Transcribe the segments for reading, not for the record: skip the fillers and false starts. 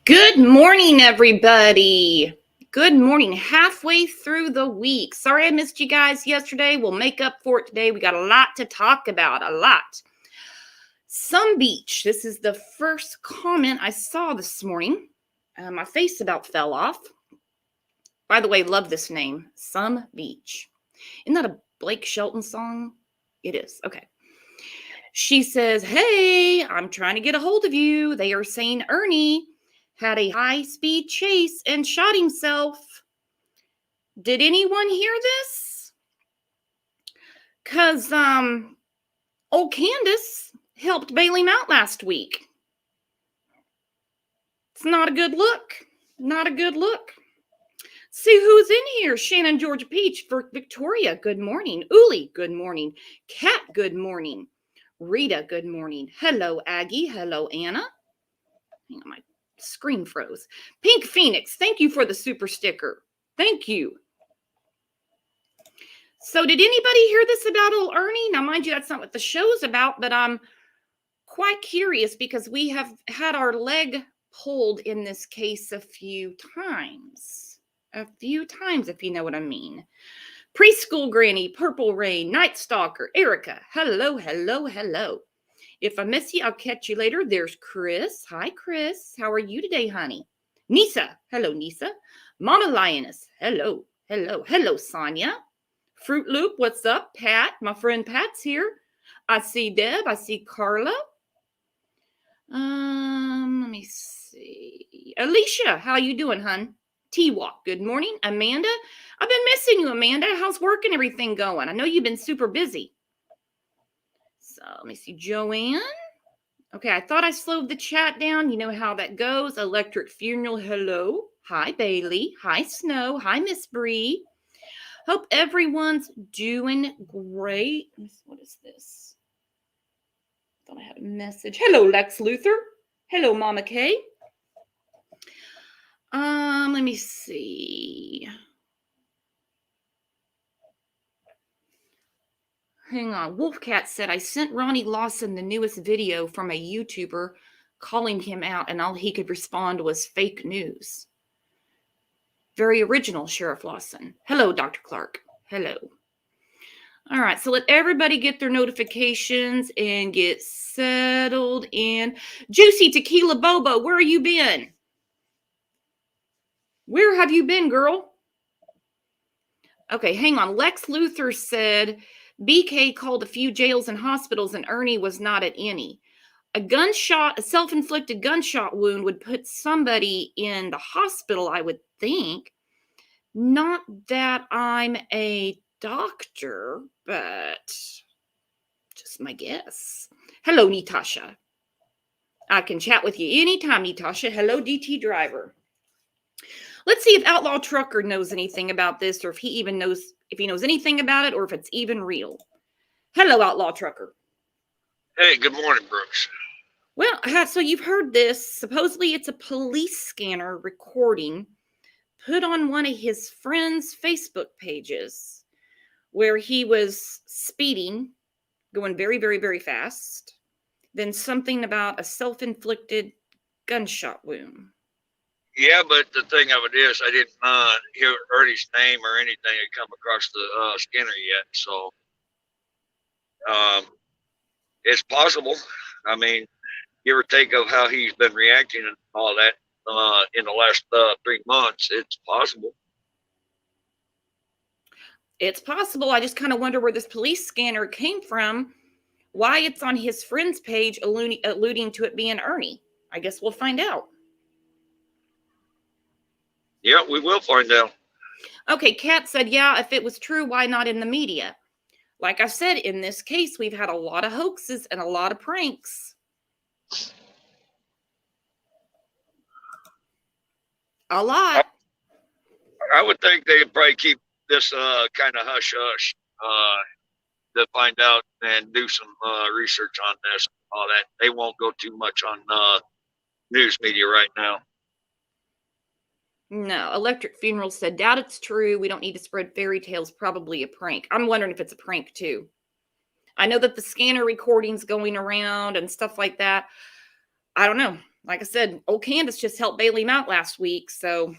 Good morning, everybody. Good morning. Halfway through the week. Sorry I missed you guys yesterday. We'll make up for it today. We got a lot to talk about. A lot. Some Beach. This is the first comment I saw this morning. My face about fell off. By the way, love this name. Some Beach. Isn't that a Blake Shelton song? It is. Okay. She says, "Hey, I'm trying to get a hold of you. They are saying Ernie had a high-speed chase and shot himself. Did anyone hear this? Because old Candace helped bail him out last week. It's not a good look. Not a good look. See who's in here. Shannon Georgia Peach for Victoria. Good morning. Uli, good morning. Kat, good morning. Rita, good morning. Hello, Aggie. Hello, Anna. Hang on, my screen froze. Pink Phoenix, thank you for the super sticker. Thank you. So did anybody hear this about old Ernie? Now, mind you, that's not what the show's about, but I'm quite curious because we have had our leg pulled in this case a few times. A few times, if you know what I mean. Preschool Granny, Purple Rain, Night Stalker, Erica. Hello, hello, hello. If I miss you, I'll catch you later. There's Chris. Hi, Chris. How are you today, honey? Nisa. Hello, Nisa. Mama Lioness. Hello. Hello. Hello, Sonia. Fruit Loop. What's up? Pat. My friend Pat's here. I see Deb. I see Carla. Let me see. Alicia. How you doing, hun? T-Walk. Good morning. Amanda. I've been missing you, Amanda. How's work and everything going? I know you've been super busy. So let me see. Joanne. Okay, I thought I slowed the chat down. You know how that goes. Electric Funeral, hello. Hi, Bailey. Hi, Snow. Hi, Miss Bree. Hope everyone's doing great. What is this? Thought I had a message. Hello, Lex Luthor. Hello, Mama Kay. Let me see. Hang on. Wolfcat said, I sent Ronnie Lawson the newest video from a YouTuber calling him out, and all he could respond was fake news. Very original, Sheriff Lawson. Hello, Dr. Clark. Hello. All right, so let everybody get their notifications and get settled in. Juicy Tequila Bobo, where have you been? Where have you been, girl? Okay, hang on. Lex Luthor said BK called a few jails and hospitals and Ernie was not at any. A self-inflicted gunshot wound would put somebody in the hospital, I would think. Not that I'm a doctor, but just my guess. Hello, Natasha. I can chat with you anytime, Natasha. Hello, DT Driver. Let's see if Outlaw Trucker knows anything about this, or if he knows anything about it, or if it's even real. Hello, Outlaw Trucker. Hey, good morning, Brooks. Well, so you've heard this. Supposedly it's a police scanner recording put on one of his friends' Facebook pages where he was speeding, going very, very, very fast. Then something about a self-inflicted gunshot wound. Yeah, but the thing of it is, I didn't hear Ernie's name or anything had come across the scanner yet. So it's possible. I mean, give or take of how he's been reacting and all that in the last 3 months, it's possible. It's possible. I just kind of wonder where this police scanner came from, why it's on his friend's page alluding to it being Ernie. I guess we'll find out. Yeah, we will find out. Okay, Kat said, yeah, if it was true, why not in the media? Like I said, in this case, we've had a lot of hoaxes and a lot of pranks. A lot. I would think they'd probably keep this kind of hush-hush to find out and do some research on this and all that. They won't go too much on news media right now. No, Electric Funeral said, doubt it's true. We don't need to spread fairy tales. Probably a prank. I'm wondering if it's a prank too. I know that the scanner recording's going around and stuff like that. I don't know. Like I said, old Candace just helped bail him out last week. So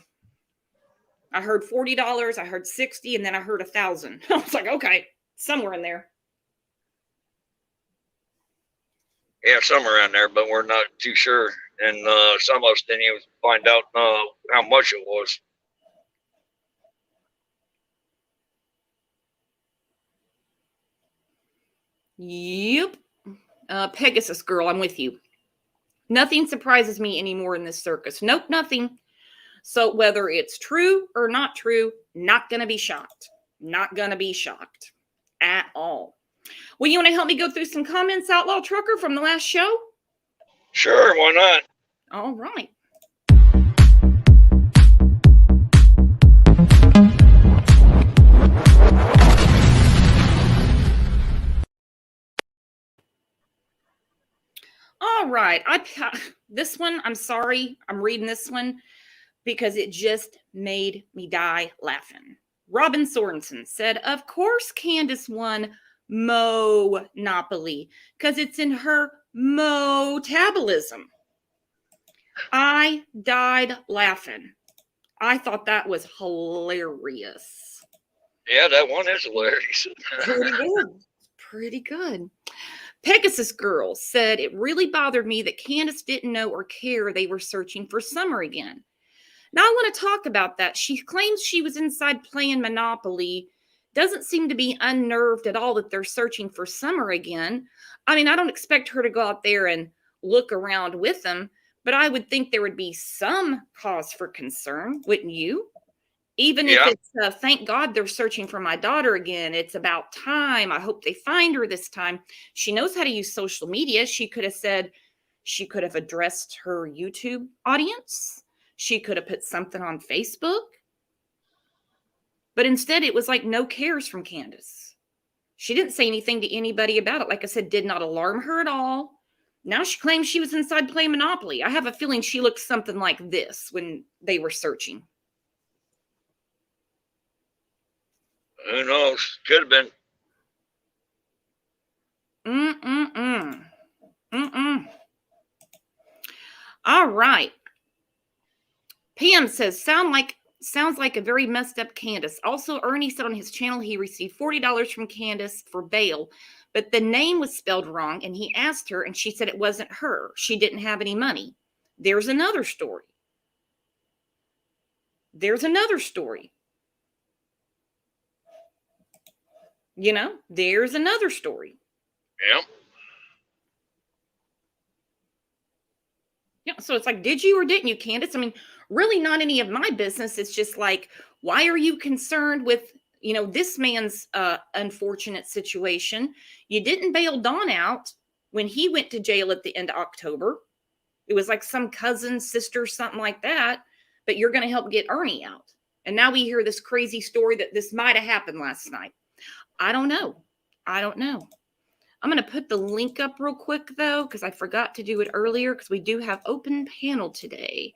I heard $40, I heard 60, and then I heard 1,000. I was like, okay, somewhere in there. Yeah, somewhere around there, but we're not too sure. And some of us didn't even find out how much it was. Yep. Pegasus girl, I'm with you. Nothing surprises me anymore in this circus. Nope, nothing. So whether it's true or not true, not going to be shocked. Not going to be shocked at all. Well, you want to help me go through some comments, Outlaw Trucker, from the last show? Sure, why not? All right. All right. This one, I'm sorry. I'm reading this one because it just made me die laughing. Robin Sorensen said, of course Candace won Monopoly because it's in her metabolism. I died laughing. I thought that was hilarious. Yeah, that one is hilarious. Pretty good. Pretty good. Pegasus Girl said, it really bothered me that Candace didn't know or care they were searching for Summer again. Now I want to talk about that. She claims she was inside playing Monopoly. Doesn't seem to be unnerved at all that they're searching for Summer again. I mean, I don't expect her to go out there and look around with them, but I would think there would be some cause for concern, wouldn't you? Even if it's, thank God they're searching for my daughter again. It's about time. I hope they find her this time. She knows how to use social media. She could have addressed her YouTube audience. She could have put something on Facebook. But instead, it was like no cares from Candace. She didn't say anything to anybody about it. Like I said, did not alarm her at all. Now she claims she was inside playing Monopoly. I have a feeling she looked something like this when they were searching. Who knows? Could have been. All right. Pam says, sounds like a very messed up Candace. Also, Ernie said on his channel he received $40 from Candace for bail, but the name was spelled wrong, and he asked her, and she said it wasn't her. She didn't have any money. There's another story. You know, there's another story. Yep. Yeah, so it's like, did you or didn't you, Candace? I mean, really not any of my business. It's just like, why are you concerned with, this man's unfortunate situation? You didn't bail Don out when he went to jail at the end of October. It was like some cousin, sister, something like that. But you're going to help get Ernie out. And now we hear this crazy story that this might have happened last night. I don't know. I'm going to put the link up real quick, though, because I forgot to do it earlier, because we do have open panel today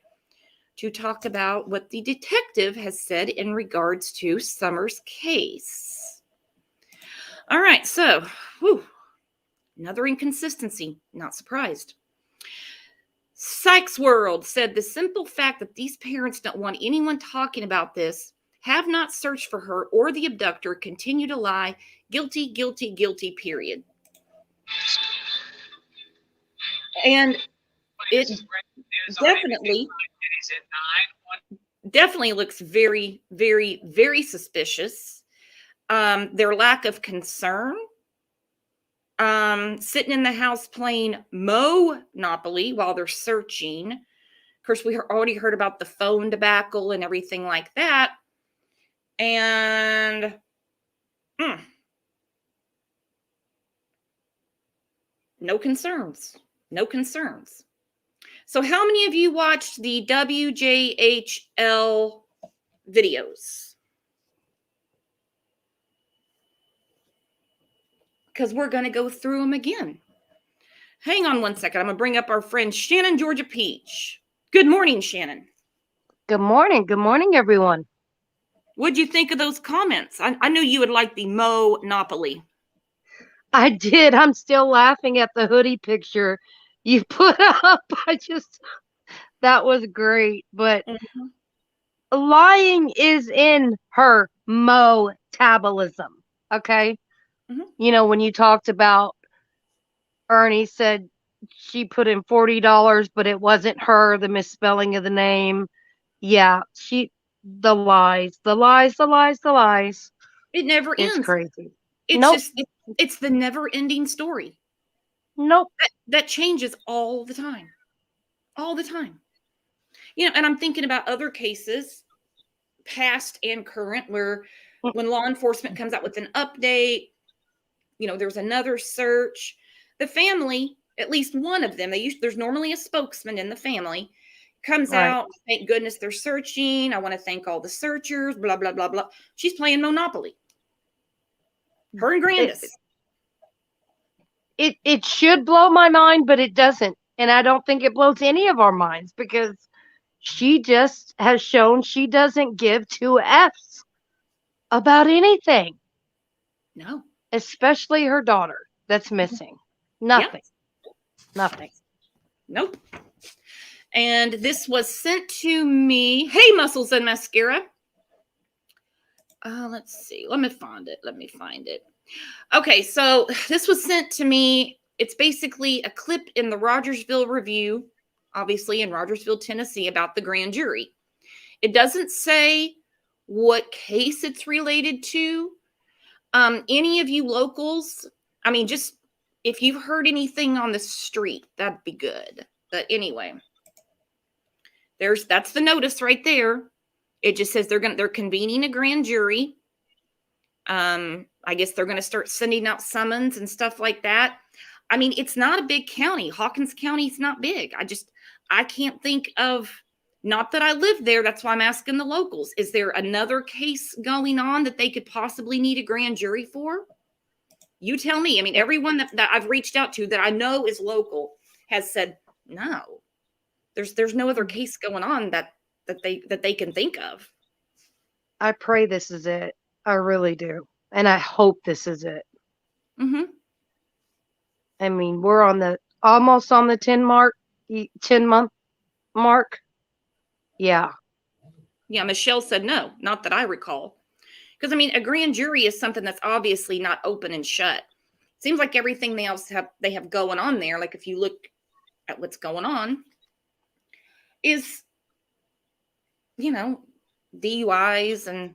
to talk about what the detective has said in regards to Summer's case. All right, so, another inconsistency. Not surprised. Sykes World said the simple fact that these parents don't want anyone talking about this, have not searched for her or the abductor, continue to lie. Guilty, guilty, guilty, period. And it definitely looks very, very, very suspicious. Their lack of concern. Sitting in the house playing Monopoly while they're searching. Of course, we already heard about the phone debacle and everything like that. And no concerns. So how many of you watched the WJHL videos? Because we're going to go through them again. Hang on one second. I'm going to bring up our friend Shannon Georgia Peach. Good morning, Shannon. Good morning. Good morning, everyone. What'd you think of those comments? I knew you would like the Monopoly. I did. I'm still laughing at the hoodie picture you put up. I just That was great. But Mhm. lying is in her metabolism. Okay. Mhm. You know, when you talked about Ernie said she put in $40, but it wasn't her, the misspelling of the name. Yeah, the lies, the lies, the lies, the lies. It never It's ends. crazy. It's Nope. just it's the never-ending story. Nope. That changes all the time. All the time. And I'm thinking about other cases, past and current, where Mm, when law enforcement comes out with an update, there's another search. The family, at least one of them, there's normally a spokesman in the family, comes right. out, thank goodness they're searching. I want to thank all the searchers, blah, blah, blah, blah. She's playing Monopoly. Her and It, Grandis. it should blow my mind, but it doesn't. And I don't think it blows any of our minds because she just has shown she doesn't give two F's about anything, No. especially her daughter that's missing. Yeah. Nothing. Nothing. Nope. And this was sent to me. Hey, Muscles and Mascara. Let's see. Let me find it. Okay, so this was sent to me. It's basically a clip in the Rogersville Review, obviously in Rogersville, Tennessee, about the grand jury. It doesn't say what case it's related to. Any of you locals, I mean, just if you've heard anything on the street, that'd be good. But anyway, that's the notice right there. It just says they're convening a grand jury. I guess they're going to start sending out summons and stuff like that. I mean, it's not a big county. Hawkins County is not big. I can't think of, not that I live there. That's why I'm asking the locals. Is there another case going on that they could possibly need a grand jury for? You tell me. I mean, everyone that I've reached out to that I know is local has said, no, there's no other case going on that they can think of. I pray this is it. I really do. And I hope this is it. Mm-hmm. I mean, we're almost on the 10-month mark. Yeah. Yeah, Michelle said no, not that I recall. Because I mean, a grand jury is something that's obviously not open and shut. Seems like everything they have going on there, like if you look at what's going on, is DUIs and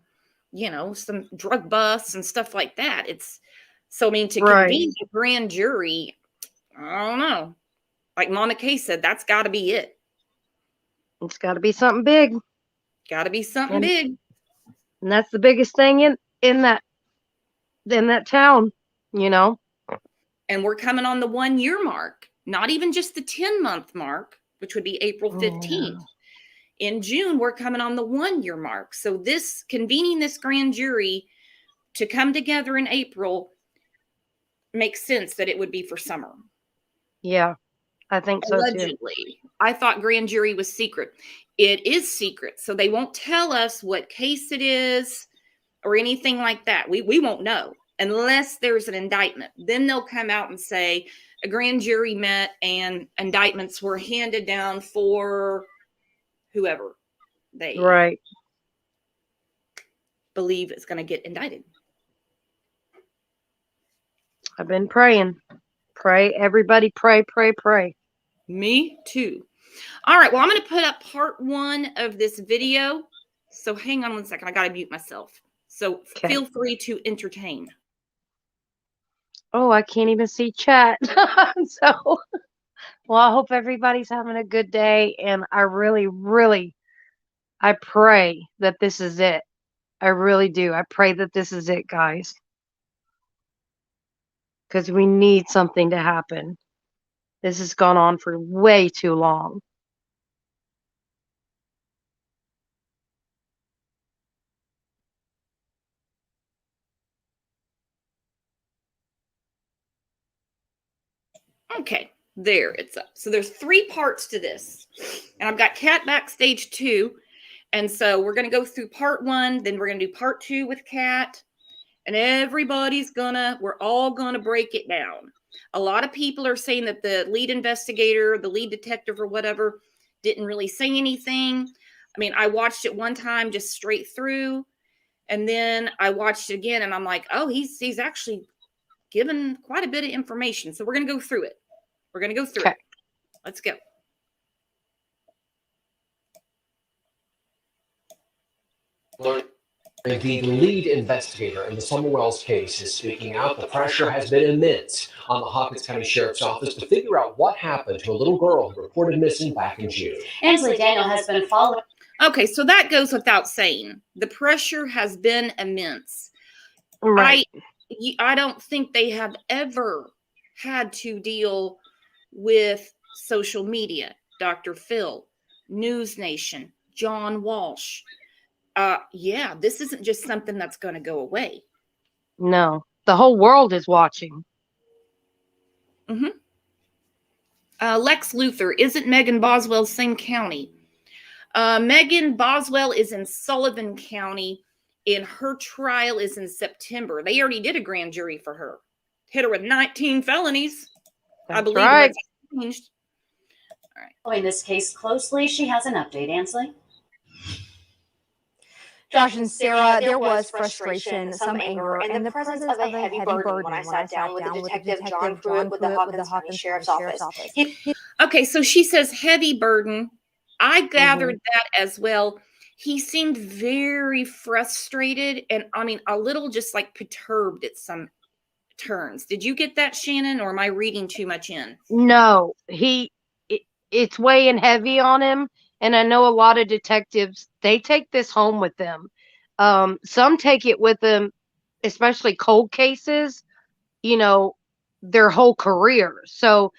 some drug busts and stuff like that. It's so, I mean, to Right. convene a grand jury, I don't know. Like Mona Kay said, that's got to be it. It's got to be something big. Got to be something And big. And that's the biggest thing in that town, And we're coming on the 1 year mark, not even just the 10-month mark, which would be April 15th. Yeah. In June, we're coming on the 1 year mark. So convening this grand jury to come together in April makes sense that it would be for summer. Yeah, I think so Allegedly. too. I thought grand jury was secret. It is secret. So they won't tell us what case it is or anything like that. We won't know unless there's an indictment. Then they'll come out and say a grand jury met and indictments were handed down for whoever they Right. believe is going to get indicted. I've been praying. Pray, everybody, pray, pray, pray. Me too. All right. Well, I'm going to put up part 1 of this video. So hang on one second. I got to mute myself. So feel free to entertain. Oh, I can't even see chat. So, well, I hope everybody's having a good day. And I really, really, I pray that this is it. I really do. I pray that this is it, guys. Because we need something to happen. This has gone on for way too long. Okay, there it's up. So there's 3 parts to this. And I've got Kat backstage too. And so we're going to go through part 1, then we're going to do part 2 with Kat. And we're all going to break it down. A lot of people are saying that the lead investigator, the lead detective or whatever, didn't really say anything. I mean, I watched it one time just straight through, and then I watched it again, and I'm like, oh, he's actually given quite a bit of information. So we're going to go through it. We're going to go through it. Let's go. The lead investigator in the Summer Wells case is speaking out. The pressure has been immense on the Hawkins County Sheriff's Office to figure out what happened to a little girl who reported missing back in June. Ansley Daniel has been following. Okay, so that goes without saying. The pressure has been immense. Right. I don't think they have ever had to deal with social media. Dr. Phil, News Nation, John Walsh. Yeah, this isn't just something that's going to go away. No, the whole world is watching. Lex Luthor, isn't Megan Boswell same county? Megan Boswell is in Sullivan County, and her trial is in September. They already did a grand jury for her. Hit her with 19 felonies. That's I believe right. that's changed. All right. Following this case closely, she has an update. Ansley? Josh and Sarah, there was frustration, some anger, and the presence of a heavy burden when I sat down with the detective John Pruitt with the Hawkins County Sheriff's Office. Okay, so she says heavy burden. I gathered that as well. He seemed very frustrated and, I mean, a little just like perturbed at some turns. Did you get that, Shannon, or am I reading too much in? No, it's weighing heavy on him. And I know a lot of detectives, they take this home with them. Some take it with them, especially cold cases, their whole career. So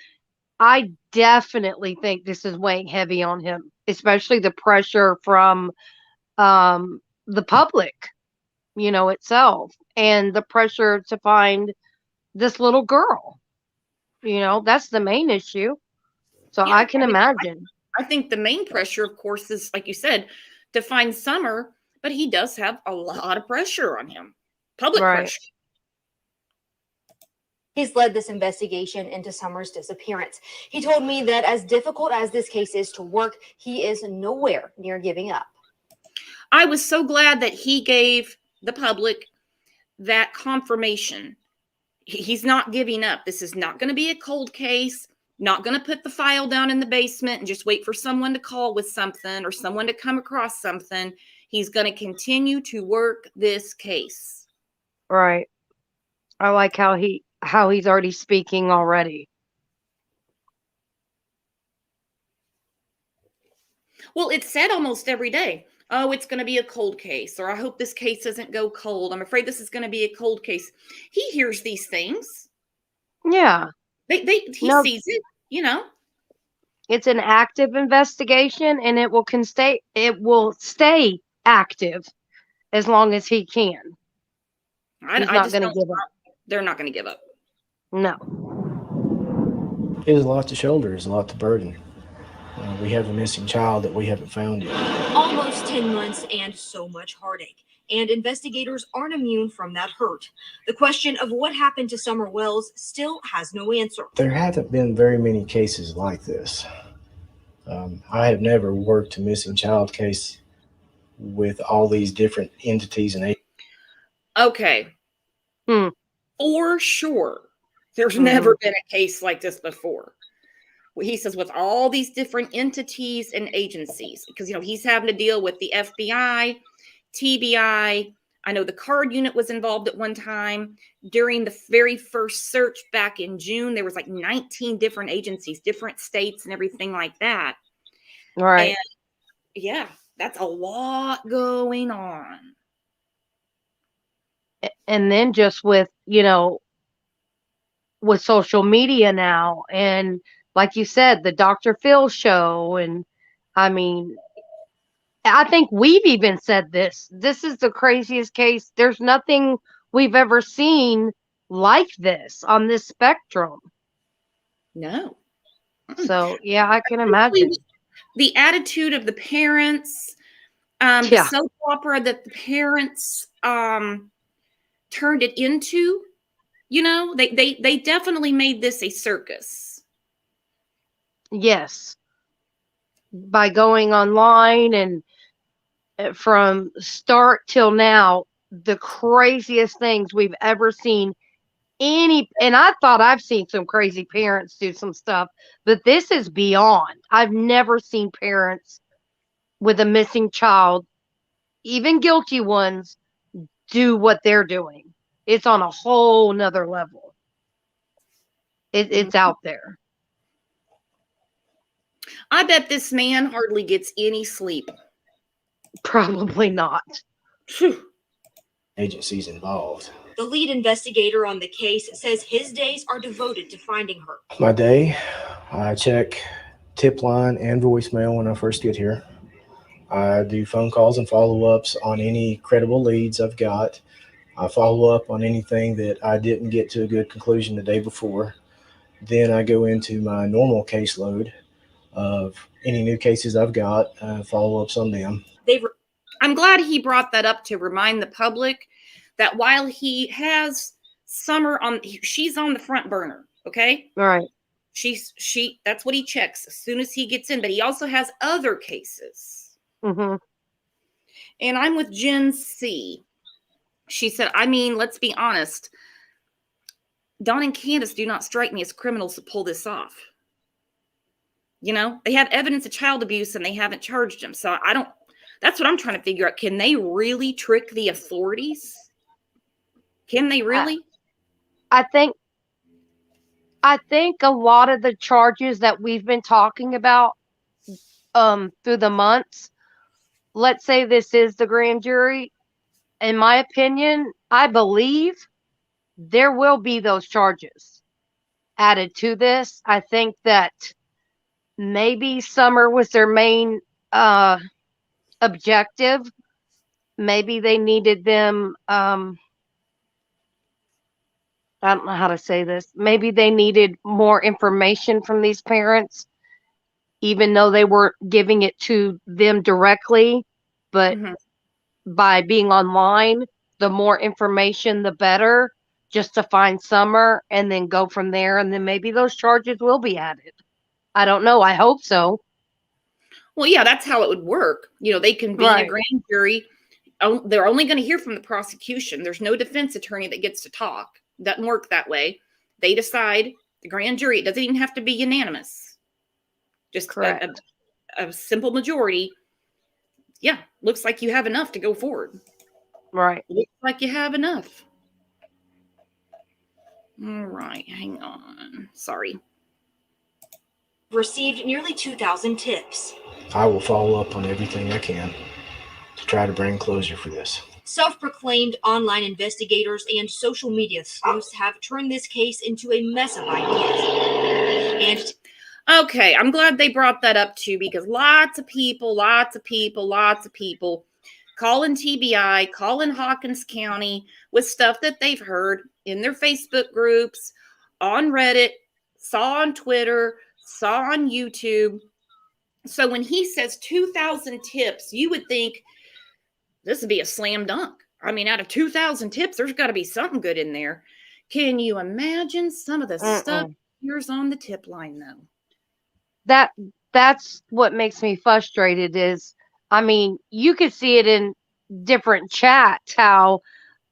I definitely think this is weighing heavy on him, especially the pressure from the public, itself, and the pressure to find this little girl. That's the main issue. So Yeah, I can imagine. I think the main pressure, of course, is, like you said, to find Summer, but he does have a lot of pressure on him. Public pressure. He's led this investigation into Summer's disappearance. He told me that as difficult as this case is to work, he is nowhere near giving up. I was so glad that he gave the public that confirmation. He's not giving up. This is not going to be a cold case. Not going to put the file down in the basement and just wait for someone to call with something or someone to come across something. He's going to continue to work this case. Right. I like how he's already speaking already. Well, it's said almost every day. Oh, it's going to be a cold case, or I hope this case doesn't go cold. I'm afraid this is going to be a cold case. He hears these things. Yeah. He sees it, It's an active investigation, and it will stay active as long as he can. He's not going to give up. They're not going to give up. No. It is a lot to shoulder. It's a lot to burden. We have a missing child that we haven't found yet. Almost 10 months and so much heartache. And investigators aren't immune from that hurt. The question of what happened to Summer Wells still has no answer. There haven't been very many cases like this. I have never worked a missing child case with all these different entities and agencies. Okay. For sure. There's never been a case like this before. He says with all these different entities and agencies, because, he's having to deal with the FBI, TBI. I know the card unit was involved at one time. During the very first search back in June, there was like 19 different agencies, different states and everything like that. Right. And yeah, that's a lot going on. And then just with, with social media now, and like you said, the Dr. Phil show, and I mean, I think we've even said this. This is the craziest case. There's nothing we've ever seen like this on this spectrum. No. So, yeah, I can imagine. The attitude of the parents, the soap opera that the parents turned it into, they definitely made this a circus. Yes. by going online and from start till now, the craziest things we've ever seen. And I thought I've seen some crazy parents do some stuff, but this is beyond. I've never seen parents with a missing child, even guilty ones, do what they're doing. It's on a whole nother level. It's out there. I bet this man hardly gets any sleep. Probably not. Phew. Agencies involved. The lead investigator on the case says his days are devoted to finding her. My day, I check tip line and voicemail when I first get here. I do phone calls and follow-ups on any credible leads I've got. I follow up on anything that I didn't get to a good conclusion the day before. Then I go into my normal caseload of any new cases I've got, follow-ups on them. I'm glad he brought that up to remind the public that while he has Summer on, she's on the front burner. Okay. All right. That's what he checks as soon as he gets in, but he also has other cases. Mm-hmm. And I'm with Jen C. She said, I mean, let's be honest. Don and Candace do not strike me as criminals to pull this off. You know, they have evidence of child abuse and they haven't charged him. So that's what I'm trying to figure out. Can they really trick the authorities? Can they really? I think a lot of the charges that we've been talking about through the months, let's say this is the grand jury, in my opinion, I believe there will be those charges added to this. I think that maybe Summer was their main objective. Maybe they needed them, I don't know how to say this. Maybe they needed more information from these parents, even though they weren't giving it to them directly. But by being online, the more information, the better, just to find Summer and then go from there. And then maybe those charges will be added. I don't know. I hope so. Well, yeah, that's how it would work. You know, they convene a grand jury. They're only going to hear from the prosecution. There's no defense attorney that gets to talk. Doesn't work that way. They decide, the grand jury. It doesn't even have to be unanimous. Just a simple majority. Yeah, looks like you have enough to go forward. Right. Looks like you have enough. All right, hang on. Sorry. Received nearly 2,000 tips. I will follow up on everything I can to try to bring closure for this. Self-proclaimed online investigators and social media sleuths have turned this case into a mess of ideas. Okay, I'm glad they brought that up too, because lots of people calling TBI, calling Hawkins County with stuff that they've heard in their Facebook groups, on Reddit, saw on Twitter, saw on YouTube. So when he says 2,000 tips, you would think this would be a slam dunk. I mean, out of 2,000 tips, there's got to be something good in there. Can you imagine some of the stuff here's on the tip line, though? That's what makes me frustrated is, I mean, you could see it in different chats, how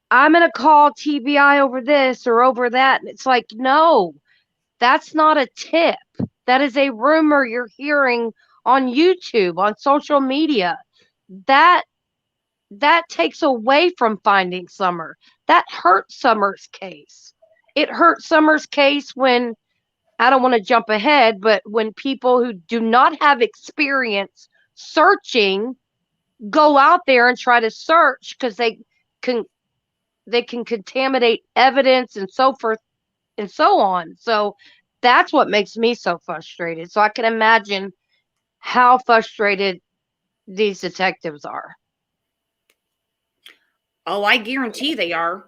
I'm going to call TBI over this or over that. And it's like, no, that's not a tip. That is a rumor you're hearing on YouTube, on social media. That takes away from finding Summer. That hurt Summer's case. It hurt Summer's case when, I don't want to jump ahead, but when people who do not have experience searching go out there and try to search because they can contaminate evidence and so forth and so on. So that's what makes me so frustrated. So I can imagine how frustrated these detectives are. Oh, I guarantee they are,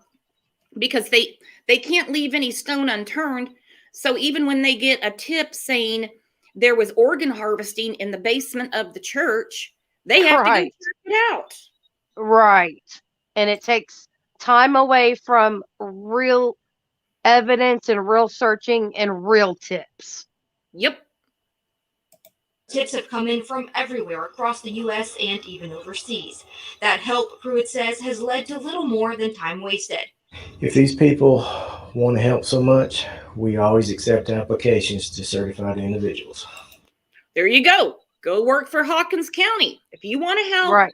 because they can't leave any stone unturned. So even when they get a tip saying there was organ harvesting in the basement of the church, they have to go check it out. Right. And it takes time away from real evidence and real searching and real tips. Yep. Tips have come in from everywhere across the U.S. and even overseas. That help, Pruitt says, has led to little more than time wasted. If these people want to help so much, we always accept applications to certified individuals. There you go. Go work for Hawkins County. If you want to help, Right.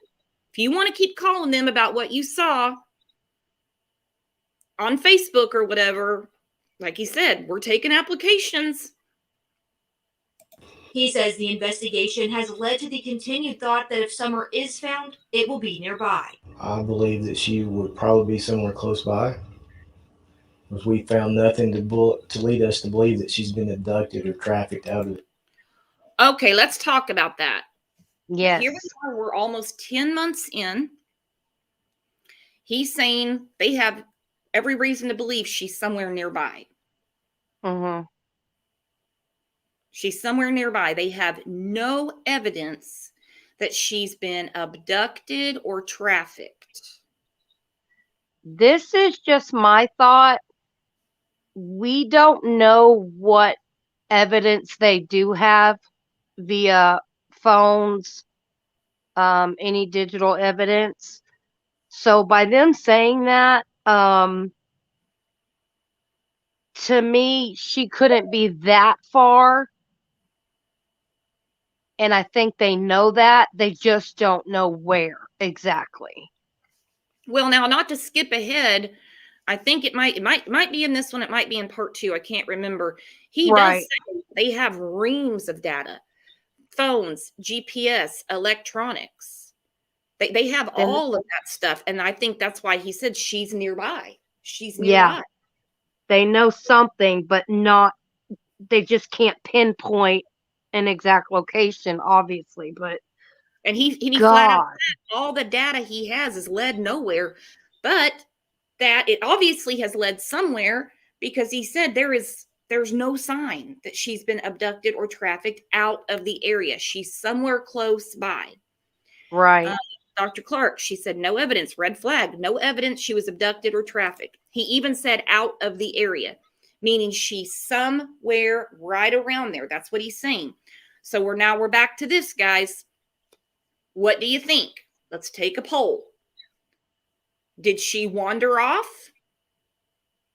if you want to keep calling them about what you saw on Facebook or whatever, like he said, we're taking applications. He says the investigation has led to the continued thought that if Summer is found, it will be nearby. I believe that she would probably be somewhere close by, because we found nothing to lead us to believe that she's been abducted or trafficked out of it. Okay, let's talk about that. Yes. Here we are, we're almost 10 months in. He's saying they have every reason to believe she's somewhere nearby. Mm-hmm. She's somewhere nearby. They have no evidence that she's been abducted or trafficked. This is just my thought. We don't know what evidence they do have via phones, any digital evidence. So by them saying that, to me, she couldn't be that far. And I think they know that. They just don't know where exactly. Well, now, not to skip ahead, I think it might be in this one. It might be in part 2. I can't remember. He Right. does say they have reams of data, phones, GPS, electronics. They have Then- all of that stuff. And I think that's why he said she's nearby. She's Yeah. nearby. They know something, but not, they just can't pinpoint an exact location, obviously. But And he flat out God, said all the data he has is led nowhere, but that it obviously has led somewhere, because he said there's no sign that she's been abducted or trafficked out of the area. She's somewhere close by. right. Dr. Clark, she said no evidence, red flag, no evidence she was abducted or trafficked. He even said out of the area, meaning she's somewhere right around there. That's what he's saying. So we're back to this, guys. What do you think? Let's take a poll. Did she wander off?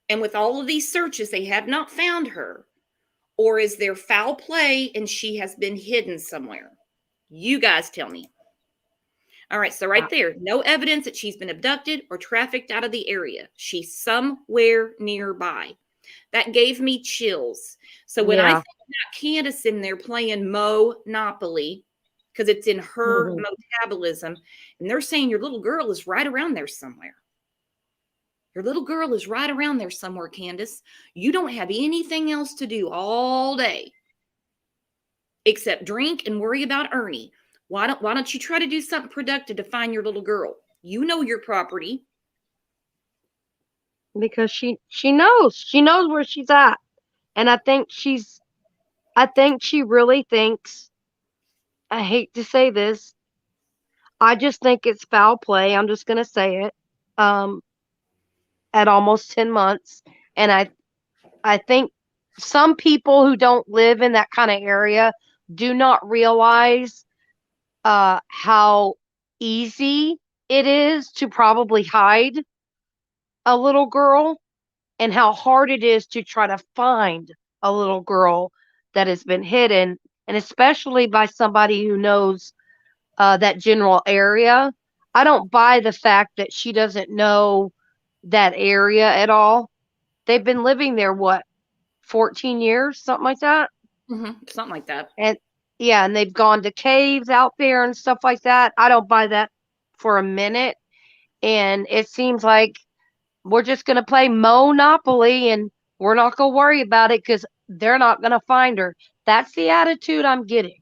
And with all of these searches, they have not found her? Or is there foul play and she has been hidden somewhere? You guys tell me. All right, so right there, no evidence that she's been abducted or trafficked out of the area. She's somewhere nearby. That gave me chills. So when I Yeah. think about Candace in there playing Monopoly, because it's in her Mhm. metabolism, and they're saying your little girl is right around there somewhere. Your little girl is right around there somewhere, Candace. You don't have anything else to do all day except drink and worry about Ernie. Why don't you try to do something productive to find your little girl? You know your property. Because she knows where she's at. And I think she really thinks, I hate to say this, I just think it's foul play. I'm just going to say it. At almost 10 months. And I think some people who don't live in that kind of area do not realize how easy it is to probably hide a little girl, and how hard it is to try to find a little girl that has been hidden, and especially by somebody who knows that general area. I don't buy the fact that she doesn't know that area at all. They've been living there, what, 14 years, something like that? Something like that. And yeah, and they've gone to caves out there and stuff like that. I don't buy that for a minute. And it seems like we're just going to play Monopoly and we're not going to worry about it because they're not going to find her. That's the attitude I'm getting.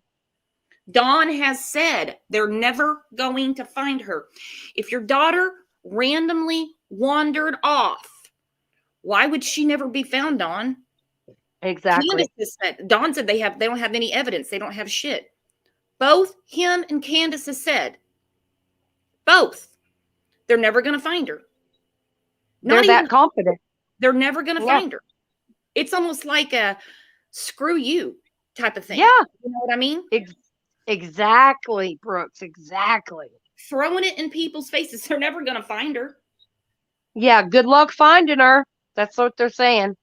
Dawn has said they're never going to find her. If your daughter randomly wandered off, why would she never be found, Dawn? Exactly. Dawn said they don't have any evidence. They don't have shit. Both him and Candace has said, both, they're never going to find her. They're that confident. They're never going to find her. It's almost like a screw you type of thing. Yeah. You know what I mean? Exactly, Brooks. Exactly. Throwing it in people's faces. They're never going to find her. Yeah, good luck finding her. That's what they're saying.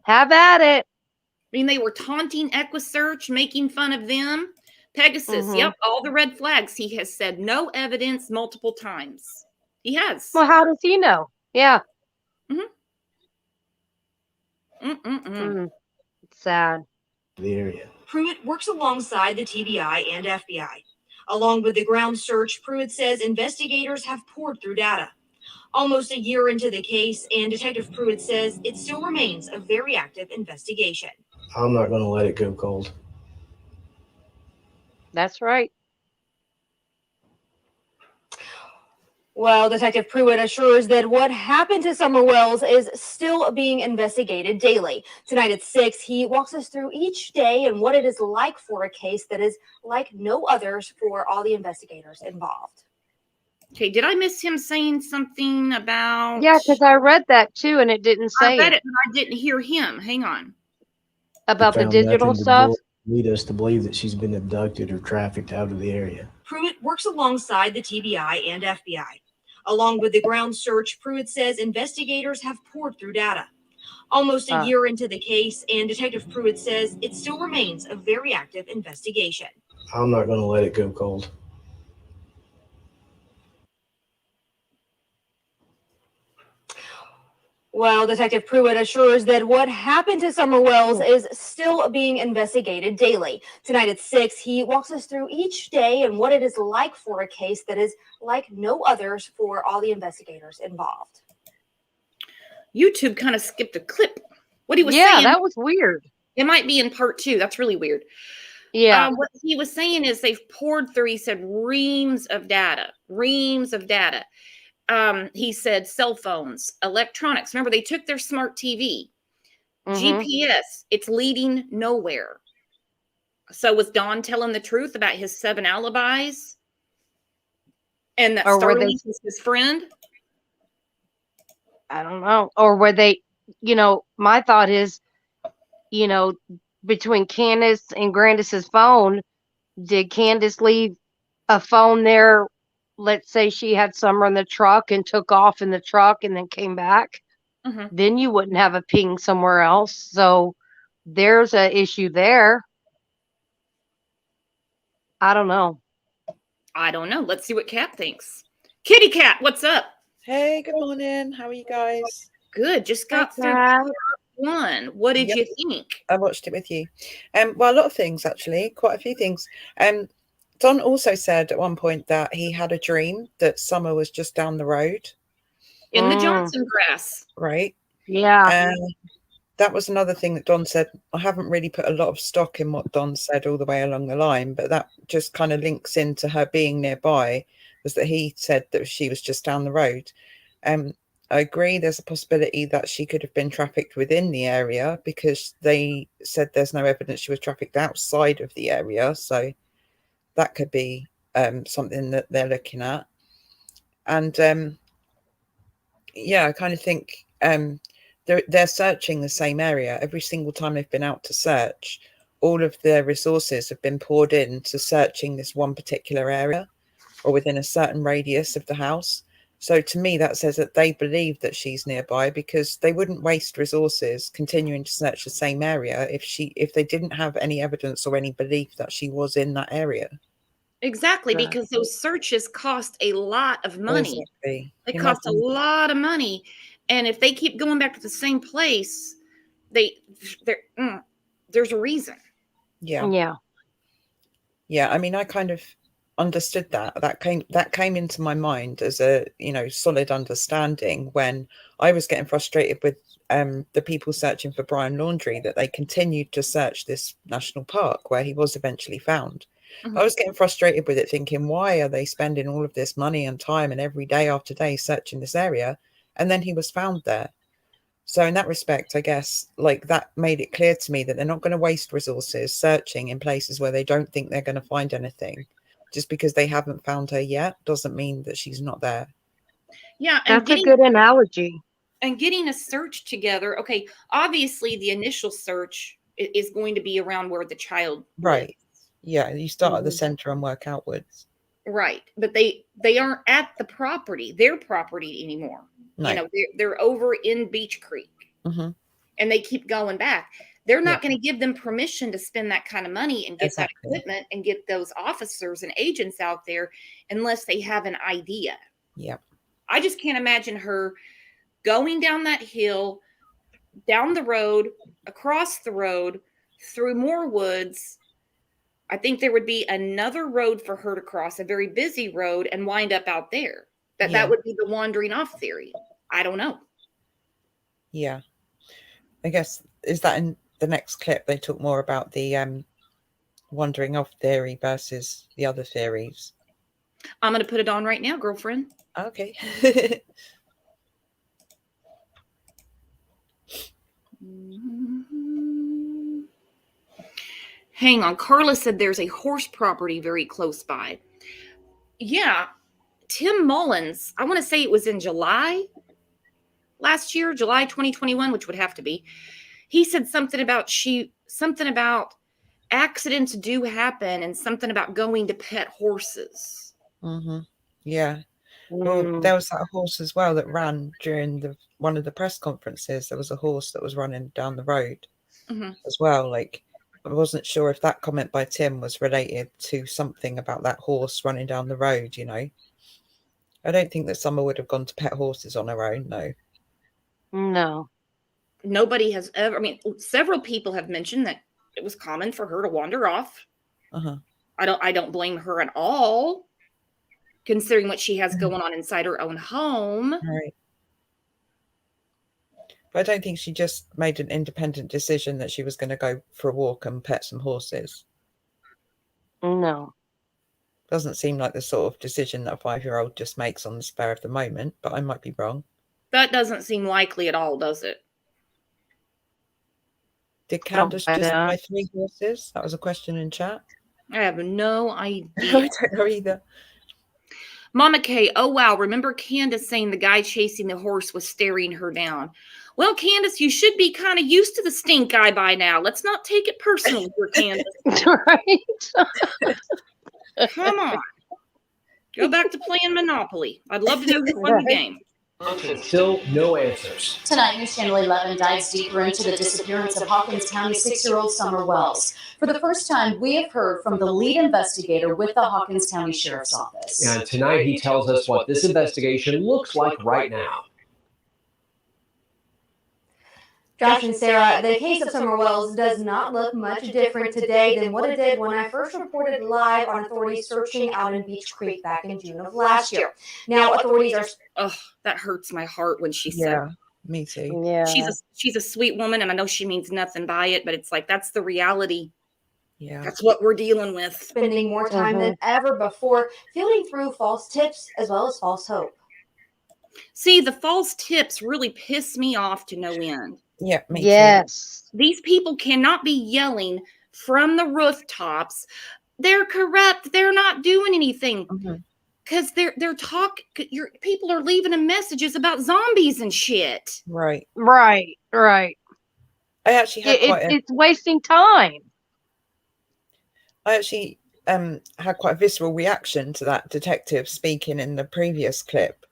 Have at it. I mean, they were taunting EquiSearch, making fun of them. Pegasus, Mhm. yep, all the red flags. He has said no evidence multiple times. He has. Well, how does he know? Yeah. It's sad. The area. Pruitt works alongside the TBI and FBI. Along with the ground search, Pruitt says investigators have poured through data. Almost a year into the case, and Detective Pruitt says it still remains a very active investigation. I'm not going to let it go cold. That's right. Well, Detective Pruitt assures that what happened to Summer Wells is still being investigated daily. Tonight at 6, he walks us through each day and what it is like for a case that is like no others for all the investigators involved. Okay, did I miss him saying something about... Yeah, because I read that too, and it didn't I say read it it, but I didn't hear him. Hang on. about the Found digital nothing to stuff. lead us to believe that she's been abducted or trafficked out of the area. Pruitt works alongside the TBI and FBI. Along with the ground search, Pruitt says investigators have poured through data. Almost a year into the case, and Detective Pruitt says it still remains a very active investigation. I'm not going to let it go cold. Well, Detective Pruitt assures that what happened to Summer Wells is still being investigated daily. Tonight at 6, he walks us through each day and what it is like for a case that is like no others for all the investigators involved. YouTube kind of skipped a clip. What he was Yeah, saying... that was weird. It might be in part 2. That's really weird. Yeah. What he was saying is they've poured through, he said, reams of data. He said cell phones, electronics. Remember, they took their smart TV, GPS. It's leading nowhere. So was Don telling the truth about his 7 alibis? And that Starlink was his friend? I don't know. Or were they, my thought is, between Candace and Grandis's phone, did Candace leave a phone there? Let's say she had Summer in the truck and took off in the truck and then came back. Then you wouldn't have a ping somewhere else. So there's an issue there. I don't know. Let's see what Kat thinks. Kitty Cat, what's up? Hey, good morning. How are you guys? Good. Just got through one. What did you think? I watched it with you. Well, a lot of things, actually, quite a few things. Don also said at one point that he had a dream that Summer was just down the road. In the Johnson grass. Right. Yeah. That was another thing that Don said. I haven't really put a lot of stock in what Don said all the way along the line, but that just kind of links into her being nearby, was that he said that she was just down the road. I agree there's a possibility that she could have been trafficked within the area, because they said there's no evidence she was trafficked outside of the area. So that could be something that they're looking at. And I kind of think they're searching the same area. Every single time they've been out to search, all of their resources have been poured into searching this one particular area or within a certain radius of the house. So to me, that says that they believe that she's nearby, because they wouldn't waste resources continuing to search the same area if they didn't have any evidence or any belief that she was in that area. Exactly, because those searches cost a lot of money. Exactly. They cost a lot of money. And if they keep going back to the same place, there's a reason. Yeah. I mean, I kind of understood that came into my mind as a solid understanding when I was getting frustrated with the people searching for Brian Laundrie, that they continued to search this national park where he was eventually found. I was getting frustrated with it, thinking, why are they spending all of this money and time and every day after day searching this area? And then he was found there. So in that respect, I guess, like, that made it clear to me that they're not going to waste resources searching in places where they don't think they're going to find anything. Just because they haven't found her yet doesn't mean that she's not there. Yeah. And that's a good analogy. And getting a search together. Okay. Obviously, the initial search is going to be around where the child lives. Yeah, you start at the Mhm. center and work outwards. Right. But they aren't at the property, their property anymore. No. You know, they're over in Beach Creek Hmm. and they keep going back. They're not Yeah. going to give them permission to spend that kind of money and get that Exactly. equipment and get those officers and agents out there unless they have an idea. Yeah. I just can't imagine her going down that hill, down the road, across the road, through more woods. I think there would be another road for her to cross, a very busy road, and wind up out there. Yeah. That would be the wandering off theory. I don't know. Yeah. I guess, is that in the next clip? They talk more about the wandering off theory versus the other theories. I'm going to put it on right now, girlfriend. Okay. Hang on. Carla said there's a horse property very close by. Yeah. Tim Mullins, I want to say it was in July last year, July 2021, which would have to be. He said something about accidents do happen and something about going to pet horses. Mm-hmm. Yeah. Well, there was that horse as well that ran during one of the press conferences. There was a horse that was running down the road as well. Like, I wasn't sure if that comment by Tim was related to something about that horse running down the road, you know. I don't think that Summer would have gone to pet horses on her own, no. No. Nobody has ever, I mean, several people have mentioned that it was common for her to wander off. Uh-huh. I don't blame her at all, considering what she has going on inside her own home. Right. But I don't think she just made an independent decision that she was going to go for a walk and pet some horses. No. Doesn't seem like the sort of decision that a 5-year-old just makes on the spur of the moment, but I might be wrong. That doesn't seem likely at all, does it? Did Candace just buy 3 horses? That was a question in chat. I have no idea. I don't know either. Mama K, oh wow, remember Candace saying the guy chasing the horse was staring her down? Well, Candace, you should be kind of used to the stink eye by now. Let's not take it personal here, Candace. Right. Come on. Go back to playing Monopoly. I'd love to know who won the game. Still no answers. Tonight, News Channel 11 dives deeper into the disappearance of Hawkins County 6-year-old Summer Wells. For the first time, we have heard from the lead investigator with the Hawkins County Sheriff's Office. And tonight he tells us what this investigation looks like right now. Josh and Sarah, the case of Summer Wells does not look much different today than what it did when I first reported live on authorities searching out in Beach Creek back in June of last year. Now, authorities are... Oh, that hurts my heart when she said. Yeah, me too. Yeah. She's a sweet woman, and I know she means nothing by it, but it's like that's the reality. Yeah. That's what we're dealing with. Spending more time than ever before fielding through false tips as well as false hope. See, the false tips really piss me off to no end. Yeah, me Yes. These people cannot be yelling from the rooftops. They're corrupt. They're not doing anything. Because people are leaving them messages about zombies and shit. Right. Right. Right. I actually had It's wasting time. I actually had quite a visceral reaction to that detective speaking in the previous clip,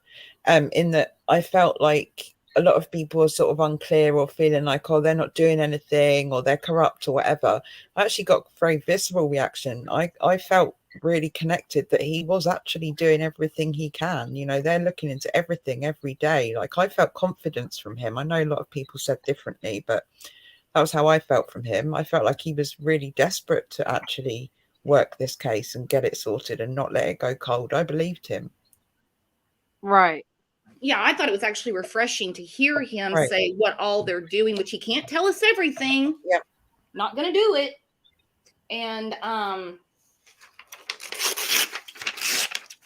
in that I felt like a lot of people are sort of unclear or feeling like, oh, they're not doing anything or they're corrupt or whatever. I actually got a very visceral reaction. I felt really connected that he was actually doing everything he can. You know, they're looking into everything every day. Like, I felt confidence from him. I know a lot of people said differently, but that was how I felt from him. I felt like he was really desperate to actually work this case and get it sorted and not let it go cold. I believed him. Right. Yeah, I thought it was actually refreshing to hear him Right. say what all they're doing, which he can't tell us everything. Yeah. Not going to do it. And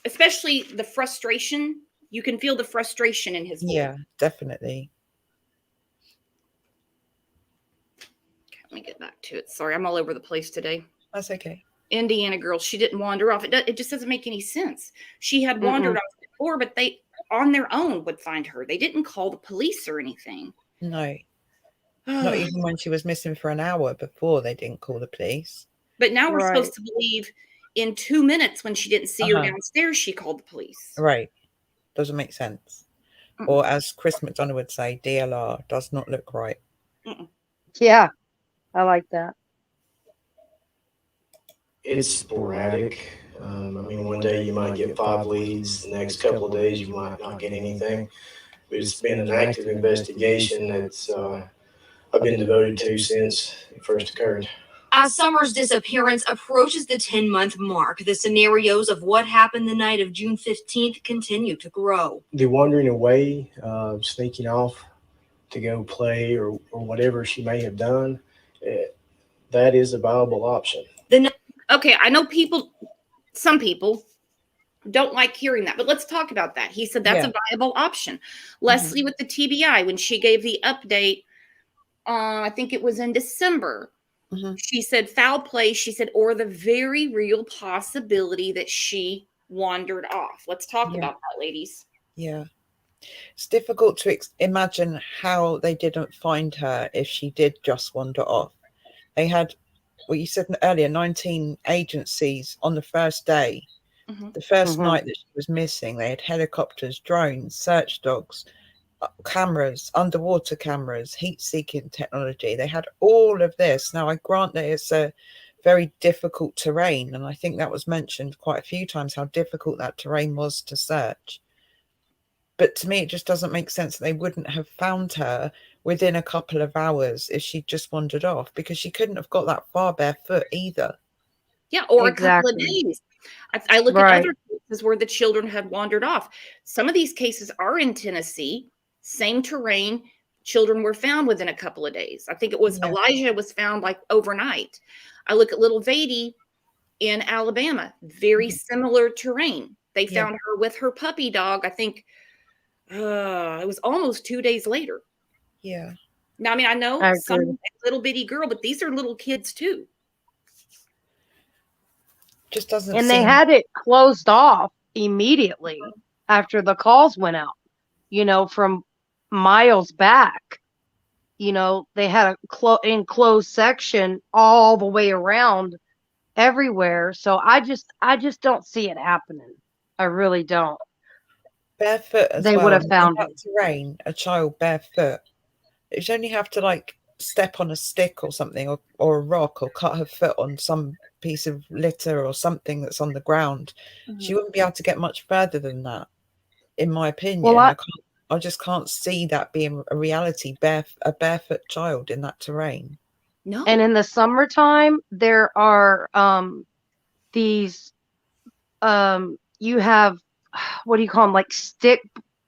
especially the frustration. You can feel the frustration in his voice. Yeah, definitely. Let me get back to it. Sorry, I'm all over the place today. That's okay. Indiana girl, she didn't wander off. It just doesn't make any sense. She had wandered off before, but they on their own would find her. They didn't call the police or anything. No. Not even when she was missing for an hour before, they didn't call the police. But now we're Right. supposed to believe in 2 minutes when she didn't see her downstairs, she called the police. Right. Doesn't make sense. Mm-mm. Or as Chris McDonough would say, DLR does not look right. Mm-mm. Yeah, I like that. It's sporadic. I mean, one day you might get 5 leads, the next couple of days you might not get anything. But it's been an active investigation that's I've been devoted to since it first occurred. As Summer's disappearance approaches the 10-month mark, the scenarios of what happened the night of June 15th continue to grow. The wandering away, sneaking off to go play or whatever she may have done, that is a viable option. Okay, I know some people don't like hearing that, but let's talk about that. He said that's a viable option. Leslie with the TBI, when she gave the update, I think it was in December, she said foul play, she said, or the very real possibility that she wandered off. Let's talk about that, ladies. Yeah. It's difficult to imagine how they didn't find her if she did just wander off. They had, well, you said earlier, 19 agencies on the first day. The first night that she was missing, they had helicopters, drones, search dogs, cameras, underwater cameras, heat-seeking technology. They had all of this. Now, I grant that it's a very difficult terrain, and I think that was mentioned quite a few times, how difficult that terrain was to search. But to me, it just doesn't make sense that they wouldn't have found her within a couple of hours if she just wandered off, because she couldn't have got that far barefoot either. Yeah, or a couple of days. I look at other cases where the children had wandered off. Some of these cases are in Tennessee, same terrain. Children were found within a couple of days. I think it was Elijah was found like overnight. I look at little Vady in Alabama, very similar terrain. They found her with her puppy dog, I think it was almost 2 days later. Yeah. Now, I mean, I know some little bitty girl, but these are little kids too. Just doesn't and they had it closed off immediately after the calls went out, you know, from miles back. You know, they had a enclosed section all the way around everywhere. So I just don't see it happening. I really don't. Barefoot as they well. would have found it. Terrain, a child barefoot. You'd only have to like step on a stick or something, or a rock, or cut her foot on some piece of litter or something that's on the ground. She wouldn't be able to get much further than that, in my opinion. Well, I just can't see that being a reality, a barefoot child in that terrain. No. And in the summertime, there are these you have, what do you call them, like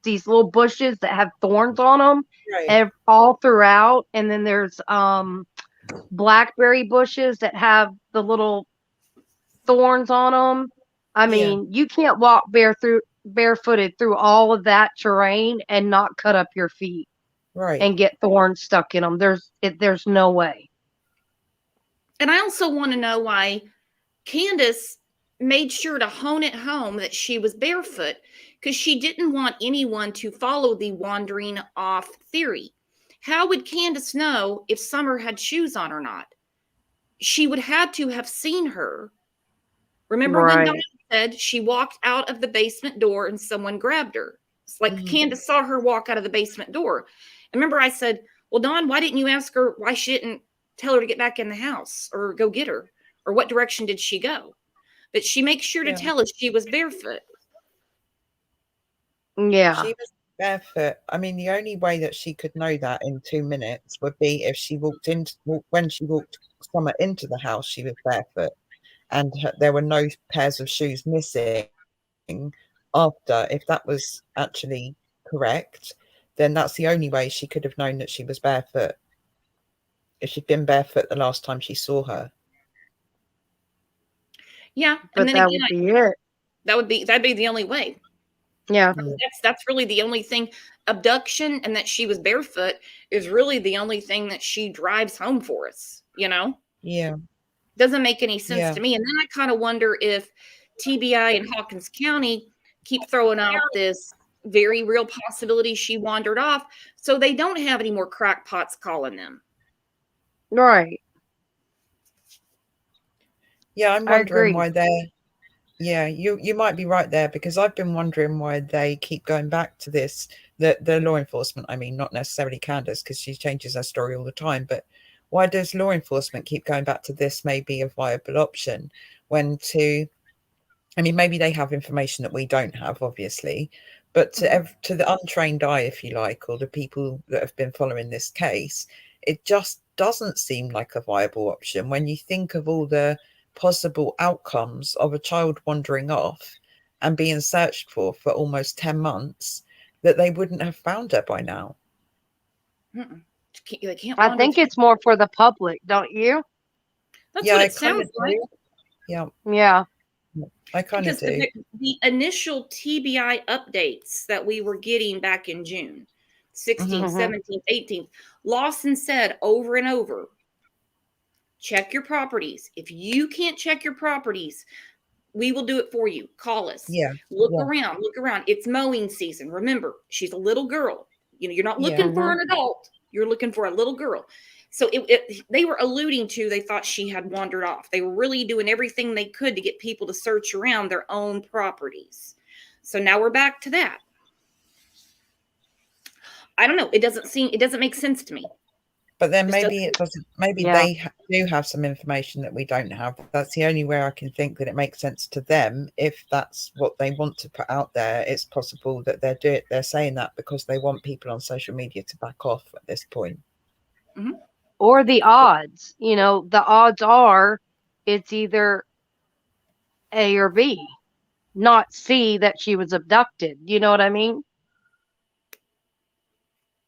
these little bushes that have thorns on them all throughout. And then there's blackberry bushes that have the little thorns on them. I mean, you can't walk barefooted through all of that terrain and not cut up your feet and get thorns stuck in them. There's no way. And I also want to know why Candace made sure to hone it home that she was barefoot, because she didn't want anyone to follow the wandering off theory. How would Candace know if Summer had shoes on or not? She would have to have seen her. Remember when Dawn said she walked out of the basement door and someone grabbed her? It's like Candace saw her walk out of the basement door. And remember I said, well, Dawn, why didn't you ask her why she didn't tell her to get back in the house or go get her? Or what direction did she go? But she makes sure to tell us she was barefoot. Yeah. She was barefoot. I mean, the only way that she could know that in 2 minutes would be if she when she walked Summer into the house, she was barefoot. And there were no pairs of shoes missing after. If that was actually correct, then that's the only way she could have known that she was barefoot. If she'd been barefoot the last time she saw her. Yeah, but and then that again, would be it. That'd be the only way. Yeah, that's really the only thing. Abduction and that she was barefoot is really the only thing that she drives home for us. You know? Yeah, doesn't make any sense to me. And then I kind of wonder if TBI and Hawkins County keep throwing out this very real possibility she wandered off, so they don't have any more crackpots calling them. Right. Yeah, I'm I wondering agree. why they're. Yeah, you might be right there, because I've been wondering why they keep going back to this. The law enforcement, I mean, not necessarily Candace, because she changes her story all the time, but why does law enforcement keep going back to this may be a viable option, when I mean, maybe they have information that we don't have, obviously, but to the untrained eye, if you like, or the people that have been following this case, it just doesn't seem like a viable option when you think of all the possible outcomes of a child wandering off and being searched for almost 10 months, that they wouldn't have found her by now. They can't I wander think through. it's more for the public, don't you? That's Yeah, what I it sounds kinda like. do. Yeah, Yeah. I kind of Because do. the initial TBI updates that we were getting back in June, 16th, Mhm. 17th, 18th, Lawson said over and over, check your properties. If you can't check your properties, we will do it for you. Call us. Yeah, Look yeah, around. Look around. It's mowing season. Remember, she's a little girl. You know, you're not yeah. looking for Mhm. an adult. You're looking for a little girl. So they were alluding to, they thought she had wandered off. They were really doing everything they could to get people to search around their own properties. So now we're back to that. I don't know. It doesn't make sense to me. But then Just maybe doesn't. it doesn't. Maybe Yeah. they do have some information that we don't have. That's the only way I can think that it makes sense to them. If that's what they want to put out there, it's possible that they're saying that because they want people on social media to back off at this point. Or the odds. You know, the odds are it's either A or B, not C that she was abducted. You know what I mean?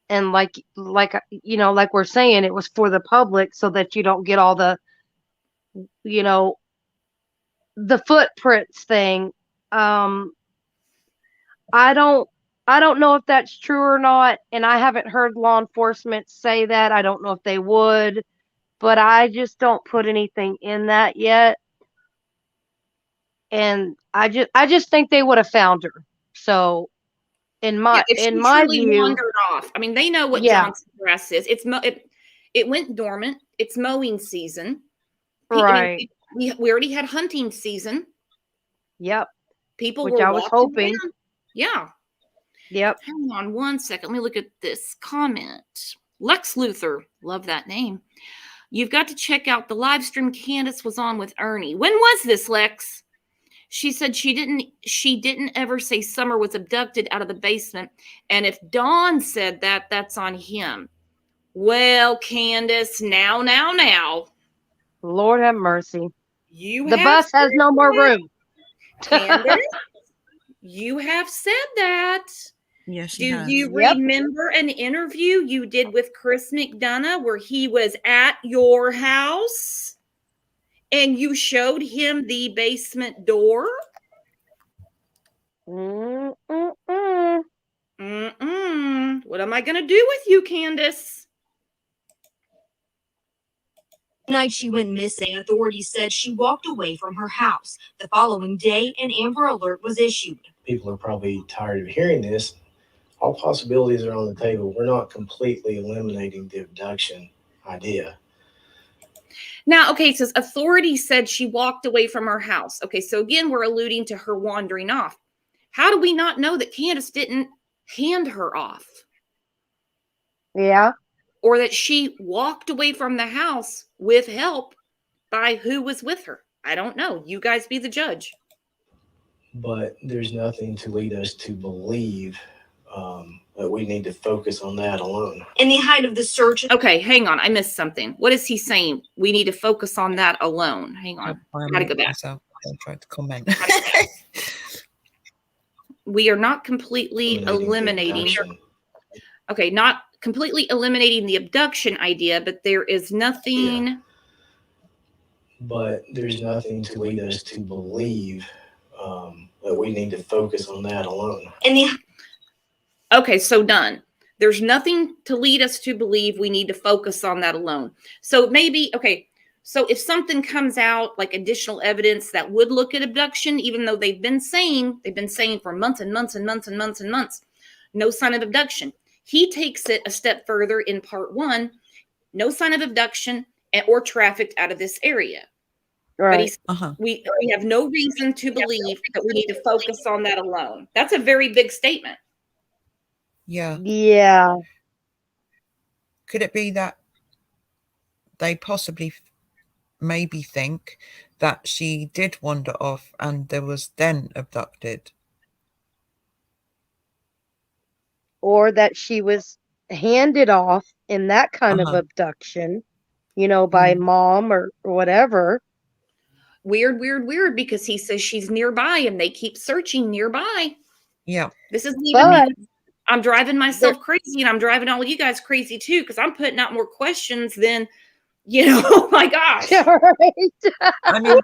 And like you know, like we're saying, it was for the public so that you don't get all the, you know, the footprints thing. Um I don't know if that's true or not, and I haven't heard law enforcement say that. I don't know if they would, but I just don't put anything in that yet. And I just think they would have found her. So Yeah, if in she my truly view, wandered off. I mean, they know what yeah, Johnson grass is. It went dormant. It's mowing season. I mean, right. we already had hunting season. Yep. People Which were I was walking hoping. around. Yeah. Yep. Hang on one second. Let me look at this comment. Lex Luthor. Love that name. You've got to check out the live stream Candace was on with Ernie. When was this, Lex? She said she didn't ever say Summer was abducted out of the basement. And if Dawn said that, that's on him. Well, Candace, now. Lord have mercy. You The have bus has said no more that, room. Candace. You have said that. Yes, Do you Yep. remember an interview you did with Chris McDonough where he was at your house and you showed him the basement door? Mm-mm-mm. What am I going to do with you, Candace? The night she went missing, authorities said she walked away from her house. The following day, an Amber Alert was issued. People are probably tired of hearing this. All possibilities are on the table. We're not completely eliminating the abduction idea. Now, okay, it says authorities said she walked away from her house. Okay, so again, we're alluding to her wandering off. How do we not know that Candace didn't hand her off? Yeah. Or that she walked away from the house with help by who was with her? I don't know. You guys be the judge. But there's nothing to lead us to believe that we need to focus on that alone. In the height of the search, Okay, hang on. I missed something. What is he saying? We need to focus on that alone. Hang on. Gotta go back. I tried to comment. We are not completely eliminating. Okay, not completely eliminating the abduction idea, but there is nothing. Yeah. But there's nothing to lead us to believe that we need to focus on that alone. Okay, so done. There's nothing to lead us to believe we need to focus on that alone. So maybe, okay, so if something comes out like additional evidence that would look at abduction, even though they've been saying for months and months and months and months and months, no sign of abduction. He takes it a step further in part 1, no sign of abduction or trafficked out of this area. But he Right. said, we have no reason to believe that we need to focus on that alone. That's a very big statement. Yeah. Yeah. Could it be that they possibly maybe think that she did wander off and there was then abducted? Or that she was handed off in that kind of abduction, you know, by mom or whatever. Weird, because he says she's nearby and they keep searching nearby. Yeah. This is leaving But me. I'm driving myself crazy, and I'm driving all of you guys crazy too, because I'm putting out more questions than, oh my gosh. right. I mean,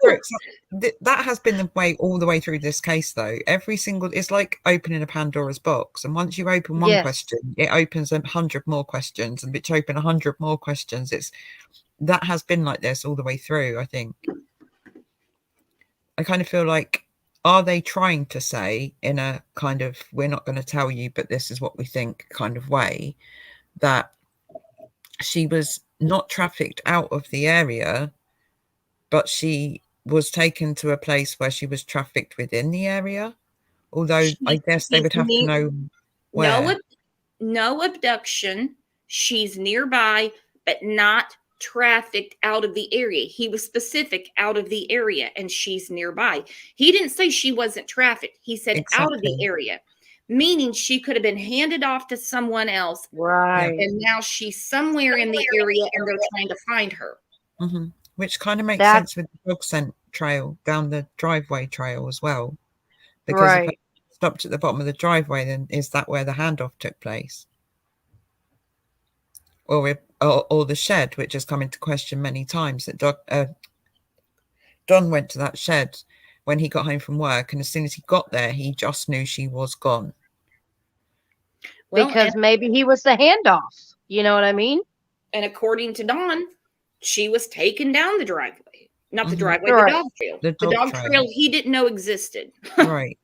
that has been the way all the way through this case, though. It's like opening a Pandora's box, and once you open one question, it opens 100 more questions, and which open 100 more questions. That has been like this all the way through. I think. I kind of feel like, are they trying to say in a kind of, we're not going to tell you, but this is what we think kind of way, that she was not trafficked out of the area, but she was taken to a place where she was trafficked within the area? Although I guess they would have to know where. No abduction. She's nearby, but not trafficked out of the area. He was specific, out of the area, and she's nearby. He didn't say she wasn't trafficked. He said out of the area, meaning she could have been handed off to someone else. Right. And now she's somewhere in the area and they're trying to find her. Which kind of makes sense with the dog scent trail down the driveway trail as well. Because if it stopped at the bottom of the driveway, then is that where the handoff took place? Or the shed, which has come into question many times, that Don went to that shed when he got home from work, and as soon as he got there, he just knew she was gone. Because maybe he was the handoff. You know what I mean? And according to Don, she was taken down the driveway. Not the driveway, Right. the dog trail. The dog trail he didn't know existed. Right.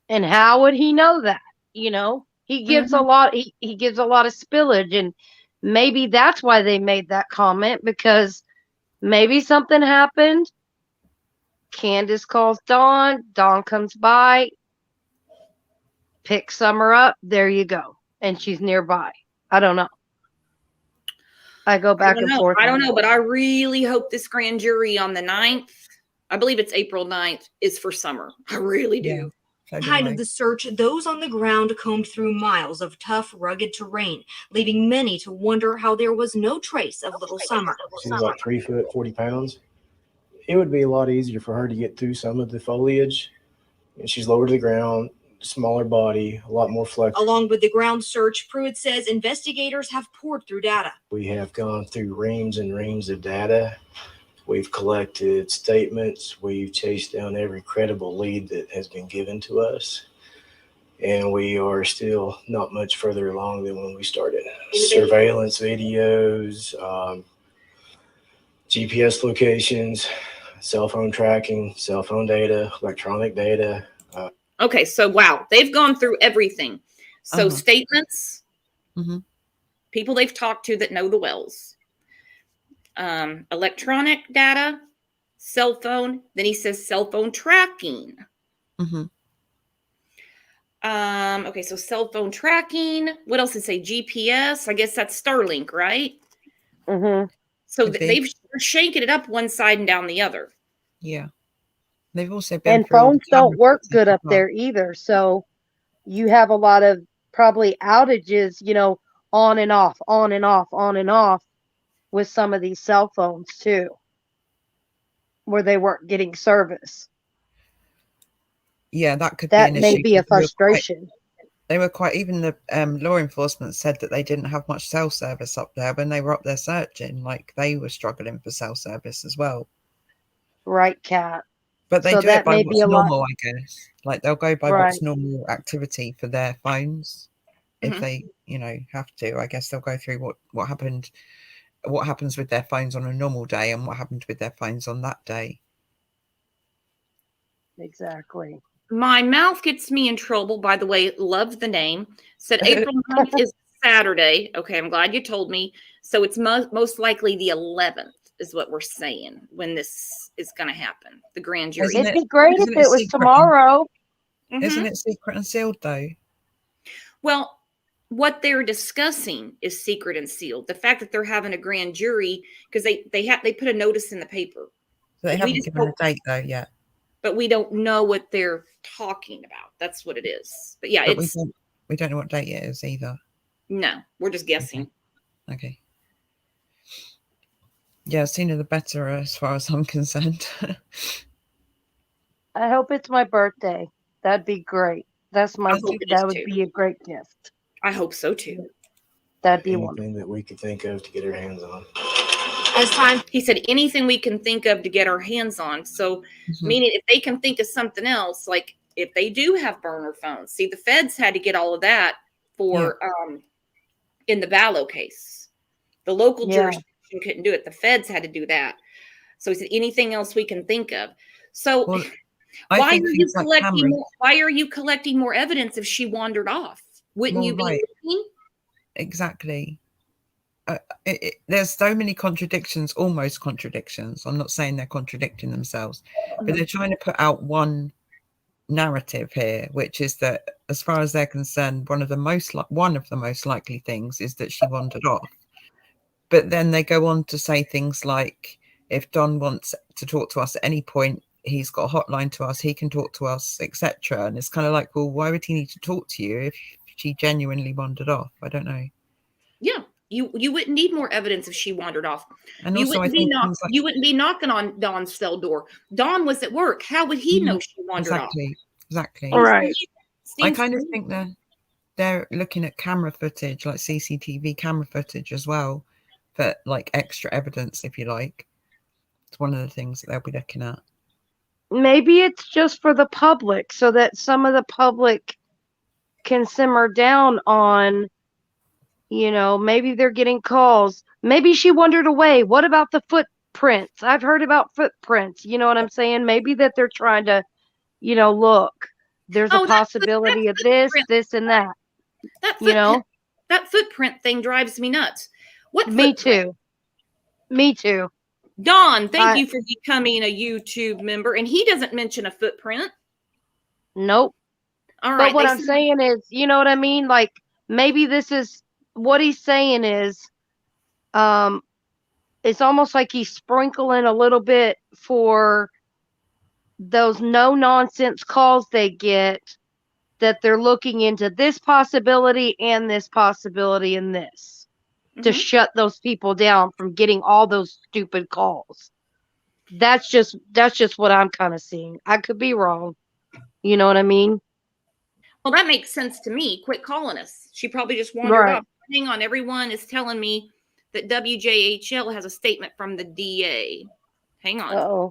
And how would he know that? He gives a lot, he gives a lot of spillage, and maybe that's why they made that comment, because maybe something happened. Candace calls Dawn. Dawn comes by, picks Summer up. There you go. And she's nearby. I don't know. I go back and forth. I don't know, but I really hope this grand jury on the 9th, I believe it's April 9th, is for Summer. I really do. At the height of the search, those on the ground combed through miles of tough, rugged terrain, leaving many to wonder how there was no trace of little Summer. She's like 3 foot, 40 pounds. It would be a lot easier for her to get through some of the foliage. And she's lower to the ground, smaller body, a lot more flexible. Along with the ground search, Pruitt says investigators have poured through data. We have gone through reams and reams of data. We've collected statements. We've chased down every credible lead that has been given to us. And we are still not much further along than when we started. Surveillance videos, GPS locations, cell phone tracking, cell phone data, electronic data. Okay, so wow, they've gone through everything. So statements, people they've talked to that know the Wells. Electronic data, cell phone. Then he says cell phone tracking. Okay, so cell phone tracking. What else did it say? GPS. I guess that's Starlink, right? So they're shaking it up one side and down the other. Yeah. They've also been. And phones don't work good up there either. So you have a lot of probably outages, on and off, on and off, on and off with some of these cell phones too, where they weren't getting service. Yeah, that could that be an may issue. be a frustration. They were quite, even the law enforcement said that they didn't have much cell service up there when they were up there searching. Like, they were struggling for cell service as well. Right, Kat. But they So do that it by may be what's a lot- normal, I guess. Like, they'll go by Right. what's normal activity for their phones. If they, have to, I guess they'll go through what happens with their phones on a normal day and what happened with their phones on that day. Exactly. My mouth gets me in trouble, by the way. Love the name. Said April 9th is Saturday. Okay, I'm glad you told me. So it's most likely the 11th is what we're saying when this is going to happen. The grand jury. Isn't It'd it- be great if isn't it it was secret? tomorrow. Mhm. Isn't it secret and sealed though? Well, what they're discussing is secret and sealed. The fact that they're having a grand jury, because they put a notice in the paper, So they We haven't just given a don't- date though yet. but we don't know what they're talking about. That's what it is. But yeah, But it's we don't know what date it is either. no, we're just guessing. Okay. Yeah, sooner the better as far as I'm concerned. I hope it's my birthday. That'd be great. That's my I hope it is that would too. be a great gift. I hope so too. That'd be wonderful. Anything that we could think of to get our hands on. As time He said anything we can think of to get our hands on. So, Mhm. meaning if they can think of something else, like if they do have burner phones, see, the feds had to get all of that for in the Vallow case. The local Yeah. jurisdiction couldn't do it. The feds had to do that. So he said anything else we can think of. So Well, I why think are you things like collecting cameras- more, why are you collecting more evidence if she wandered off? Wouldn't Well, you be right. looking? Exactly. There's so many contradictions, almost contradictions. I'm not saying they're contradicting themselves, but they're trying to put out one narrative here, which is that, as far as they're concerned, one of the most likely things is that she wandered off. But then they go on to say things like, if Don wants to talk to us at any point, he's got a hotline to us, he can talk to us, etc. And it's kind of like, well, why would he need to talk to you if she genuinely wandered off? I don't know. Yeah. You wouldn't need more evidence if she wandered off. And You also, I wouldn't, think things like, you wouldn't be knocking on Dawn's cell door. Dawn was at work. How would he know she wandered off? exactly. All right. I Seems kind to of me- think they're looking at camera footage, like CCTV camera footage as well, for like extra evidence, if you like. It's one of the things that they'll be looking at. Maybe it's just for the public so that some of the public can simmer down on, maybe they're getting calls. Maybe she wandered away. What about the footprints? I've heard about footprints. You know what I'm saying? Maybe that they're trying to, look, there's Oh, a possibility of this, footprint. this, and that. That You know? footprint, that footprint thing drives me nuts. What Me footprint? too. Me too. Don, thank I- you for becoming a YouTube member. And he doesn't mention a footprint. Nope. All right. But what they I'm said- saying is, you know what I mean? Like, maybe this is what he's saying is, it's almost like he's sprinkling a little bit for those no nonsense calls they get, that they're looking into this possibility and this possibility and this to Mhm. shut those people down from getting all those stupid calls. That's just what I'm kind of seeing. I could be wrong. You know what I mean? Well, that makes sense to me. Quit calling us. She probably just wandered Right. off. Hang on. Everyone is telling me that WJHL has a statement from the DA. Hang on. Uh-oh.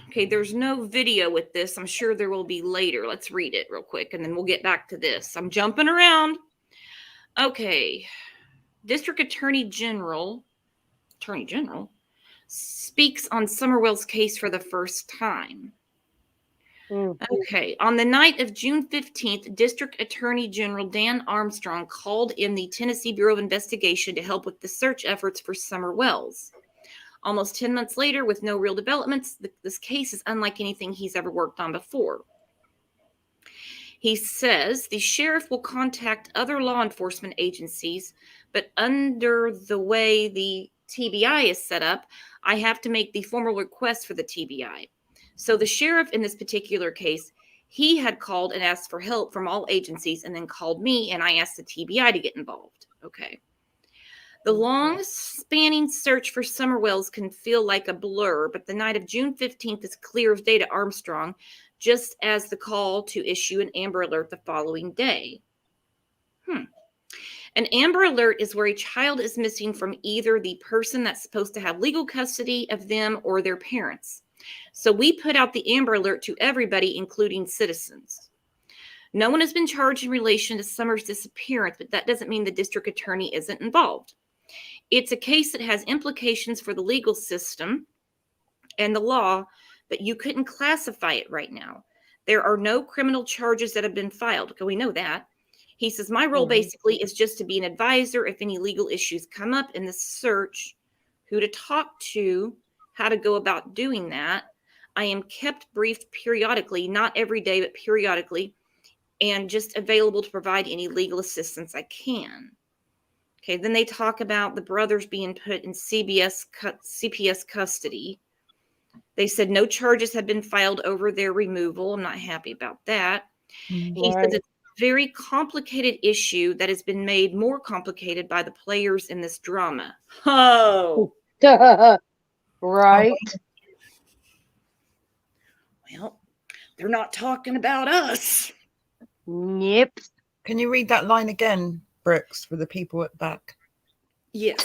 Okay, there's no video with this. I'm sure there will be later. Let's read it real quick and then we'll get back to this. I'm jumping around. Okay. District Attorney General speaks on Summerwell's case for the first time. Okay. On the night of June 15th, District Attorney General Dan Armstrong called in the Tennessee Bureau of Investigation to help with the search efforts for Summer Wells. Almost 10 months later, with no real developments, this case is unlike anything he's ever worked on before. He says the sheriff will contact other law enforcement agencies, but under the way the TBI is set up, I have to make the formal request for the TBI. So the sheriff in this particular case, he had called and asked for help from all agencies and then called me and I asked the TBI to get involved. Okay. The long-spanning search for Summer Wells can feel like a blur, but the night of June 15th is clear as day to Armstrong, just as the call to issue an Amber Alert the following day. An Amber Alert is where a child is missing from either the person that's supposed to have legal custody of them or their parents. So we put out the Amber Alert to everybody, including citizens. No one has been charged in relation to Summer's disappearance, but that doesn't mean the district attorney isn't involved. It's a case that has implications for the legal system and the law, but you couldn't classify it right now. There are no criminal charges that have been filed. Okay, we know that. He says, my role Mhm. basically is just to be an advisor if any legal issues come up in the search, who to talk to, how to go about doing that. I am kept briefed periodically, not every day, but periodically, and just available to provide any legal assistance I can. Okay, then they talk about the brothers being put in CPS custody. They said no charges have been filed over their removal. I'm not happy about that. He says it's a very complicated issue that has been made more complicated by the players in this drama. Oh, Right. well, they're not talking about us. Yep. Can you read that line again, Brooks, for the people at back? Yes,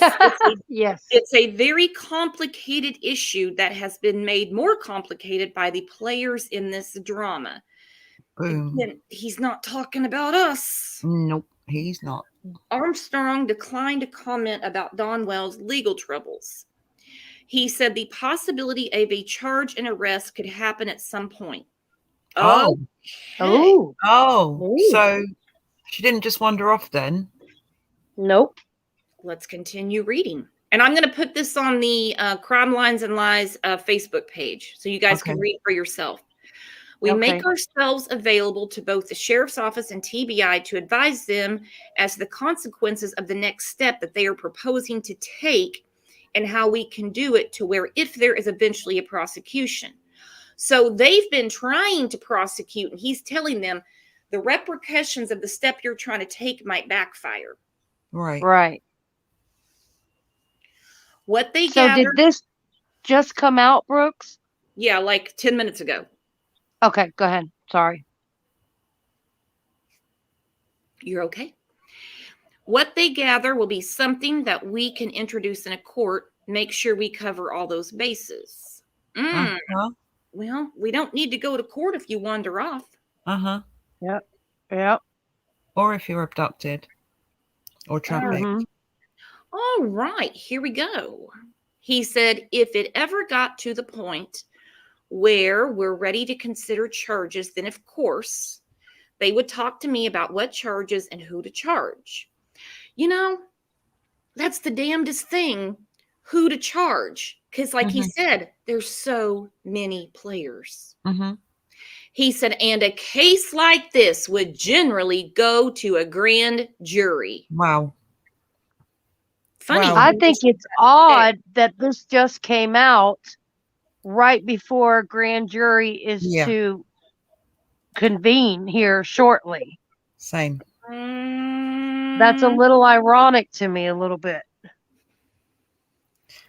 Yes. it's a very complicated issue that has been made more complicated by the players in this drama. Boom. Again, he's not talking about us. Nope, he's not. Armstrong declined to comment about Don Wells' legal troubles. He said the possibility of a charge and arrest could happen at some point. Oh. Oh. Oh, Ooh. so she didn't just wander off then? Nope. Let's continue reading. And I'm going to put this on the Crime Lines and Lies Facebook page so you guys can Okay. read for yourself. We make ourselves available to both the sheriff's office and TBI to advise them as to the consequences of the next step that they are proposing to take and how we can do it to where if there is eventually a prosecution. So they've been trying to prosecute, and he's telling them the repercussions of the step you're trying to take might backfire. Right. Right. What they So did gathered, this just come out, Brooks? yeah, like 10 minutes ago. Okay, go ahead. Sorry. You're okay. What they gather will be something that we can introduce in a court, make sure we cover all those bases. Uh-huh. Well, we don't need to go to court if you wander off. Uh-huh. Yep. Or if you're abducted or trafficked. Mhm. All right, here we go. He said, if it ever got to the point where we're ready to consider charges, then of course they would talk to me about what charges and who to charge. You know, that's the damnedest thing, who to charge. Because like he said, there's so many players. Mm-hmm. He said, and a case like this would generally go to a grand jury. Wow. Funny. Wow. I think it's odd that this just came out right before grand jury is Yeah. to convene here shortly. Same. That's a little ironic to me, a little bit.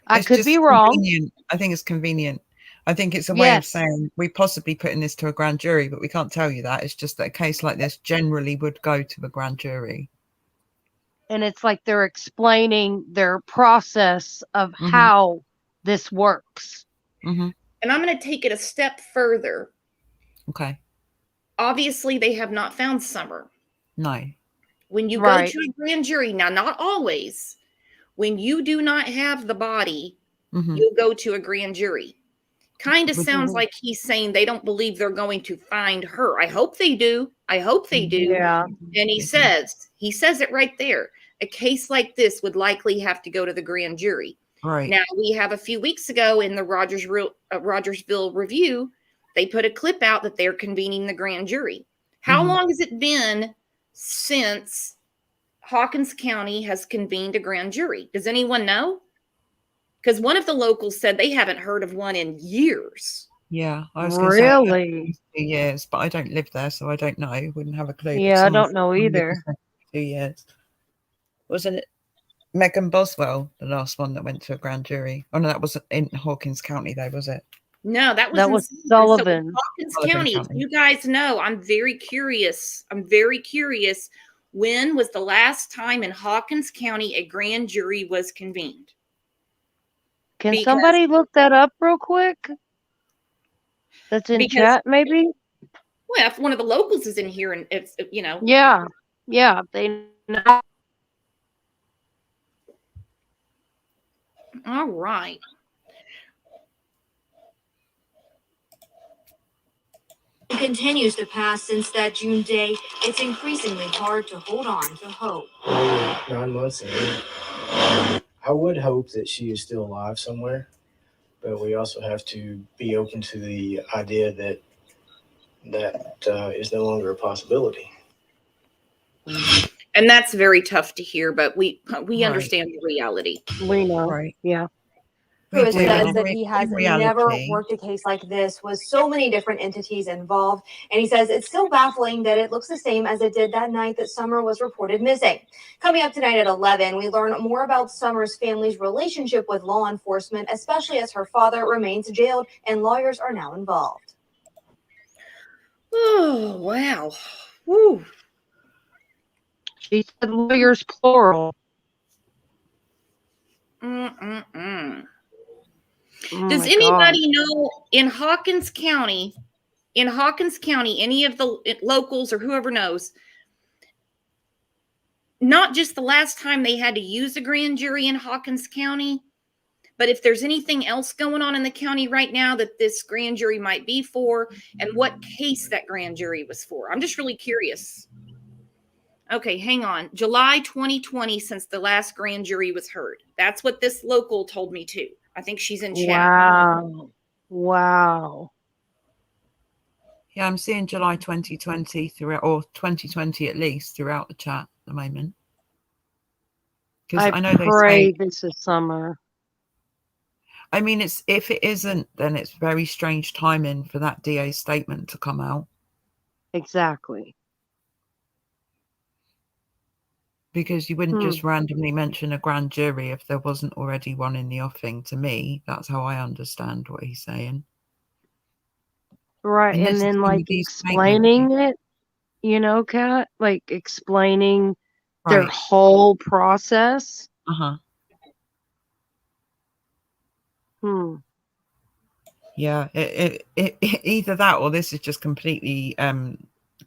I It's could just be wrong. convenient. I think it's convenient. I think it's a way of Yes. saying we possibly putting this to a grand jury, but we can't tell you that. It's just that a case like this generally would go to a grand jury. And it's like they're explaining their process of how this works. Mm-hmm. And I'm going to take it a step further. Okay. Obviously, they have not found Summer. No. When you Right. go to a grand jury, now, not always, when you do not have the body, you'll go to a grand jury. Kind of sounds like he's saying they don't believe they're going to find her. I hope they do. I hope they do. Yeah. And he says it right there. A case like this would likely have to go to the grand jury. Right. Now, we have a few weeks ago in the Rogersville Review, they put a clip out that they're convening the grand jury. How long has it been since Hawkins County has convened a grand jury? Does anyone know? Because one of the locals said they haven't heard of one in years. Yeah. I was going to say Really? 2 years, but I don't live there, so I don't know. Wouldn't have a clue. But Yeah, I someone don't know lived either. there for 2 years. Wasn't it Megan Boswell, the last one that went to a grand jury? Oh no, that wasn't in Hawkins County though, was it? No, that was That in was Sullivan. Sullivan. So Hawkins Sullivan County. If County. you guys know, I'm very curious. When was the last time in Hawkins County a grand jury was convened? Can Because- somebody look that up real quick? That's in Because- chat, maybe? Well, if one of the locals is in here and it's, you know. Yeah. Yeah. They know. All right. continues to pass since that June day, it's increasingly hard to hold on to hope. 9 months in. I would hope that she is still alive somewhere, but we also have to be open to the idea that is no longer a possibility. And that's very tough to hear, but we Right. understand the reality. We know. Right. Yeah. We Pruitt do, says and that in he has reality- never worked a case like this with so many different entities involved. And he says it's still baffling that it looks the same as it did that night that Summer was reported missing. Coming up tonight at 11, we learn more about Summer's family's relationship with law enforcement, especially as her father remains jailed and lawyers are now involved. Oh, wow. Woo. She said lawyers plural. Mm-mm-mm. Oh Does my anybody know in Hawkins County, any of the locals or whoever knows, not just the last time they had to use a grand jury in Hawkins County, but if there's anything else going on in the county right now that this grand jury might be for, and what case that grand jury was for. I'm just really curious. Okay, hang on. July 2020 since the last grand jury was heard. That's what this local told me too. I think she's in chat. Wow. Wow. Yeah, I'm seeing July 2020 throughout, or 2020 at least throughout the chat at the moment. Because I know they pray say, this is Summer. I mean, it's if it isn't, then it's very strange timing for that DA statement to come out. Exactly. Because you wouldn't just randomly mention a grand jury if there wasn't already one in the offing. To me, that's how I understand what he's saying. Right. And then like explaining it, you know, Kat, like explaining their whole process. Uh-huh. Yeah, it either that or this is just completely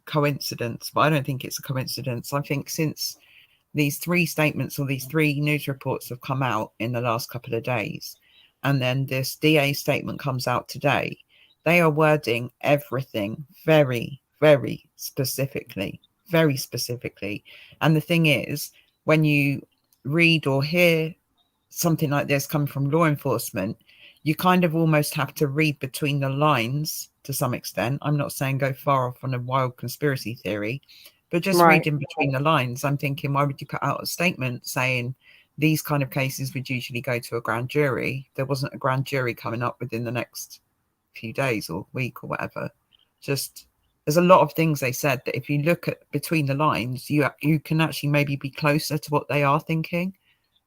coincidence, but I don't think it's a coincidence. I think since these three statements or these three news reports have come out in the last couple of days, and then this DA statement comes out today, they are wording everything very, very specifically, very specifically. And the thing is, when you read or hear something like this coming from law enforcement, you kind of almost have to read between the lines to some extent. I'm not saying go far off on a wild conspiracy theory, but just reading between the lines, I'm thinking, why would you put out a statement saying these kind of cases would usually go to a grand jury? There wasn't a grand jury coming up within the next few days or week or whatever. Just there's a lot of things they said that if you look at between the lines, you can actually maybe be closer to what they are thinking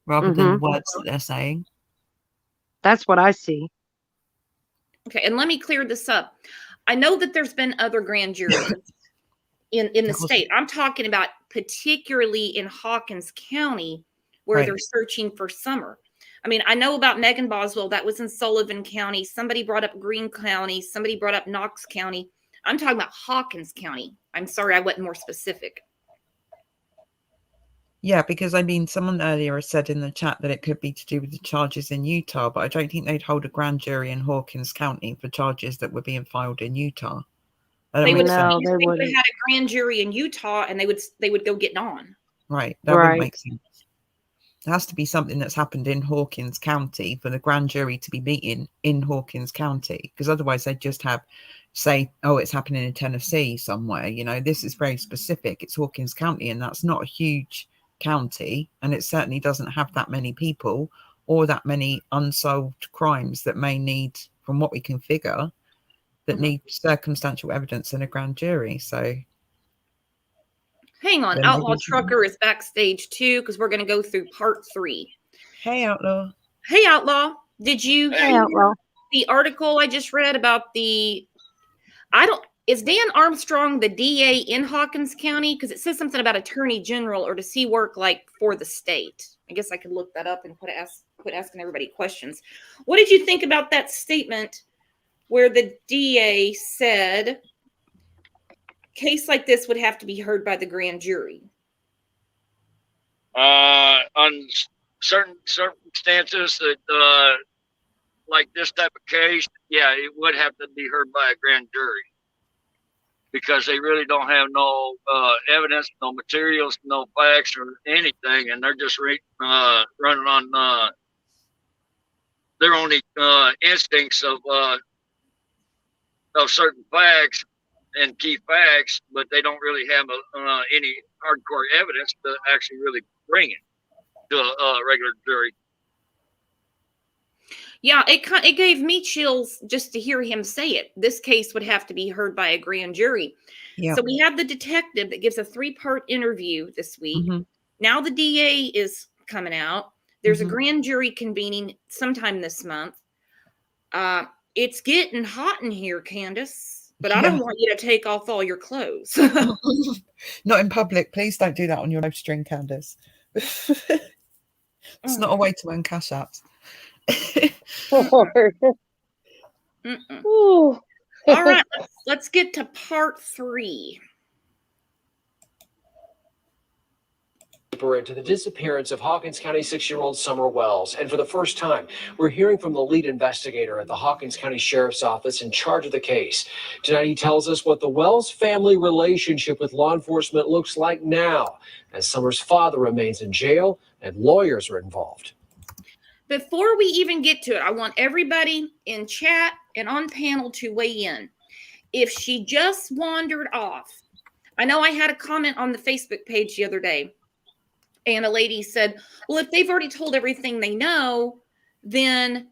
rather than the words that they're saying. That's what I see. Okay, and let me clear this up. I know that there's been other grand juries in the state. I'm talking about particularly in Hawkins County where they're searching for Summer. I mean, I know about Megan Boswell. That was in Sullivan County. Somebody brought up Greene County. Somebody brought up Knox County. I'm talking about Hawkins County. I'm sorry I wasn't more specific. Yeah, because I mean, someone earlier said in the chat that it could be to do with the charges in Utah, but I don't think they'd hold a grand jury in Hawkins County for charges that were being filed in Utah. They would have had a grand jury in Utah, and they would go getting on. Right, that wouldn't make sense. It has to be something that's happened in Hawkins County for the grand jury to be meeting in Hawkins County, because otherwise they'd just say, oh, it's happening in Tennessee somewhere. You know, this is very specific. It's Hawkins County, and that's not a huge county, and it certainly doesn't have that many people or that many unsolved crimes that may need, from what we can figure, that need circumstantial evidence in a grand jury. So hang on, Outlaw Trucker is backstage too, because we're going to go through part 3. Hey, Outlaw. Hey, Outlaw. Did you hear the article I just read about is Dan Armstrong the DA in Hawkins County? Because it says something about attorney general or does he work like for the state? I guess I could look that up and quit asking everybody questions. What did you think about that statement where the DA said case like this would have to be heard by the grand jury? On certain circumstances that like this type of case, yeah, it would have to be heard by a grand jury. because they really don't have no evidence, no materials, no facts or anything, and they're just running on their own instincts of certain facts and key facts, but they don't really have any hardcore evidence to actually really bring it to a regular jury. Yeah, it gave me chills just to hear him say it. This case would have to be heard by a grand jury. Yeah. So we have the detective that gives a 3-part interview this week. Mhm. Now the DA is coming out. There's a Mhm. grand jury convening sometime this month. It's getting hot in here, Candace, but I don't Yeah. want you to take off all your clothes. Not in public. Please don't do that on your live stream, Candace. It's not a way to earn cash apps. Lord. Mm-mm. Ooh. All right, let's get to part 3. Into the disappearance of Hawkins County 6-year-old Summer Wells. And for the first time, we're hearing from the lead investigator at the Hawkins County Sheriff's Office in charge of the case. Tonight, he tells us what the Wells family relationship with law enforcement looks like now, as Summer's father remains in jail and lawyers are involved. Before we even get to it, I want everybody in chat and on panel to weigh in. If she just wandered off, I know I had a comment on the Facebook page the other day, and a lady said, well, if they've already told everything they know, then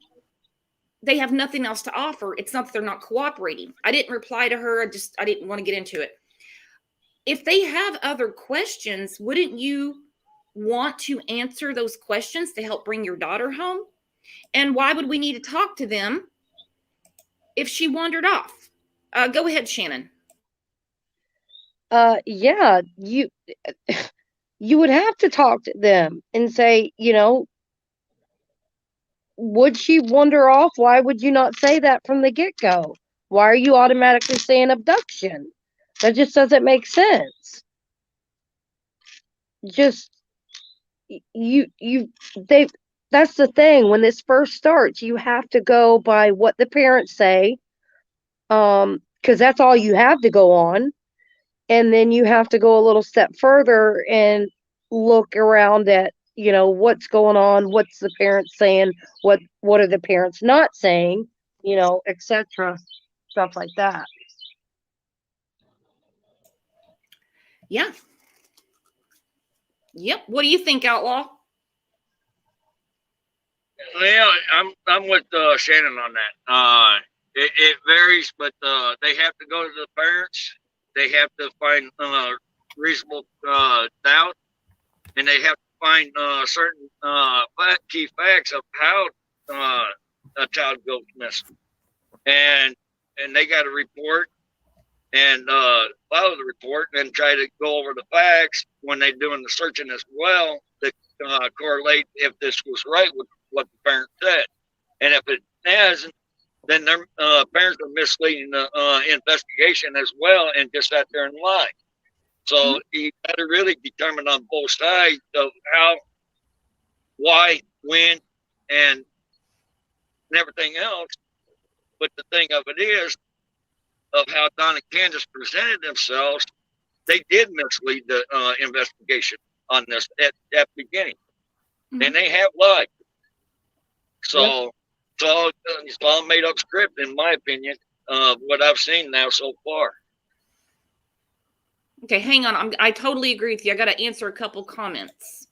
they have nothing else to offer. It's not that they're not cooperating. I didn't reply to her. I didn't want to get into it. If they have other questions, wouldn't you want to answer those questions to help bring your daughter home? And why would we need to talk to them if she wandered off? Go ahead, Shannon. Yeah, you would have to talk to them and say, would she wander off? Why would you not say that from the get-go? Why are you automatically saying abduction? That just doesn't make sense. Just that's the thing. When this first starts, you have to go by what the parents say, because that's all you have to go on. And then you have to go a little step further and look around at, what's going on, what's the parents saying, what are the parents not saying, etc. Stuff like that. Yeah. Yep. What do you think, Outlaw? Yeah, I'm with Shannon on that. It varies, but they have to go to the parents. They have to find reasonable doubt, and they have to find certain key facts of how a child goes missing, and they got to report and follow the report, and then try to go over the facts when they're doing the searching as well to correlate if this was right with what the parent said, and if it hasn't, then their parents are misleading the investigation as well and just sat there and lied. So you got to really determine on both sides of how, why, when, and everything else. But the thing of it is, of how Don and Candace presented themselves, they did mislead the investigation on this at the beginning. And they have lied. So it's all made up script, in my opinion, what I've seen now so far. Okay, hang on. I totally agree with you. I got to answer a couple comments.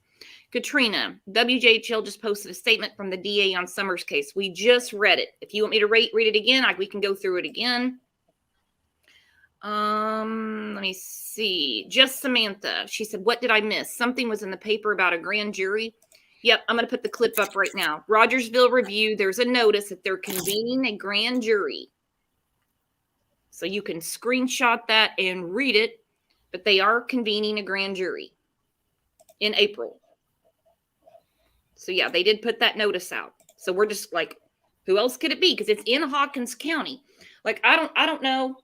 Katrina, WJHL just posted a statement from the DA on Summers' case. We just read it. If you want me to read it again, we can go through it again. Let me see. Just Samantha. She said, what did I miss? Something was in the paper about a grand jury. Yep, I'm going to put the clip up right now. Rogersville Review, there's a notice that they're convening a grand jury. So you can screenshot that and read it, but they are convening a grand jury in April. So yeah, they did put that notice out. So we're just like, who else could it be? Because it's in Hawkins County. Like, I don't know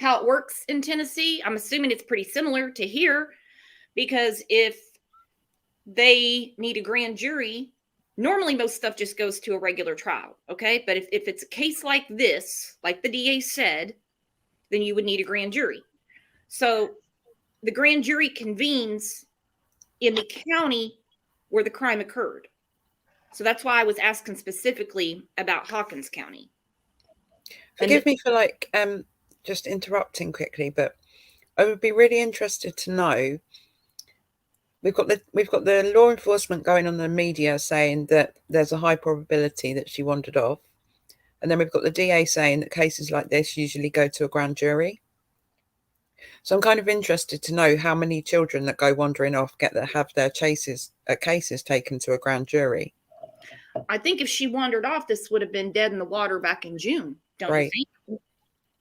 how it works in Tennessee. I'm assuming it's pretty similar to here, because if they need a grand jury, normally most stuff just goes to a regular trial, okay? But if it's a case like this, like the DA said, then you would need a grand jury. So the grand jury convenes in the county where the crime occurred. So that's why I was asking specifically about Hawkins County. Forgive me for just interrupting quickly, but I would be really interested to know. We've got the law enforcement going on the media saying that there's a high probability that she wandered off, and then we've got the DA saying that cases like this usually go to a grand jury. So I'm kind of interested to know how many children that go wandering off have their cases taken to a grand jury. I think if she wandered off, this would have been dead in the water back in June, don't you think?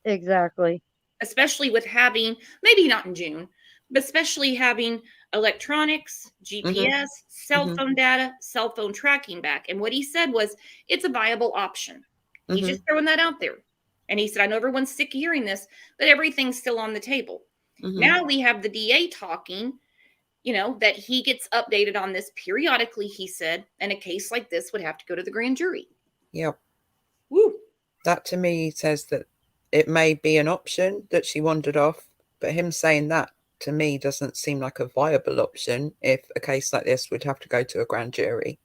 Exactly. Especially with having, maybe not in June, but especially having electronics, GPS, cell phone data, cell phone tracking back. And what he said was, it's a viable option. He's just throwing that out there. And he said, I know everyone's sick of hearing this, but everything's still on the table. Now we have the DA talking, that he gets updated on this periodically, he said, and a case like this would have to go to the grand jury. Yep. Woo. That to me says that it may be an option that she wandered off, but him saying that to me doesn't seem like a viable option if a case like this would have to go to a grand jury.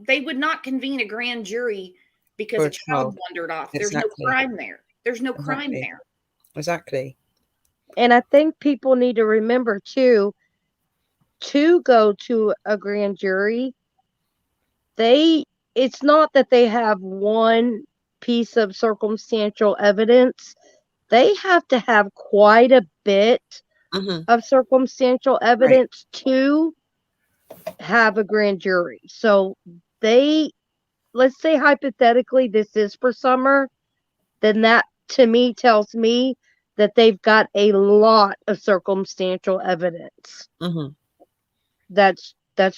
They would not convene a grand jury because a child wandered off. There's no crime there. There's no crime there. Exactly. And I think people need to remember too, to go to a grand jury, it's not that they have one piece of circumstantial evidence. They have to have quite a bit of circumstantial evidence to have a grand jury. So let's say hypothetically this is for Summer, then that to me tells me that they've got a lot of circumstantial evidence. That's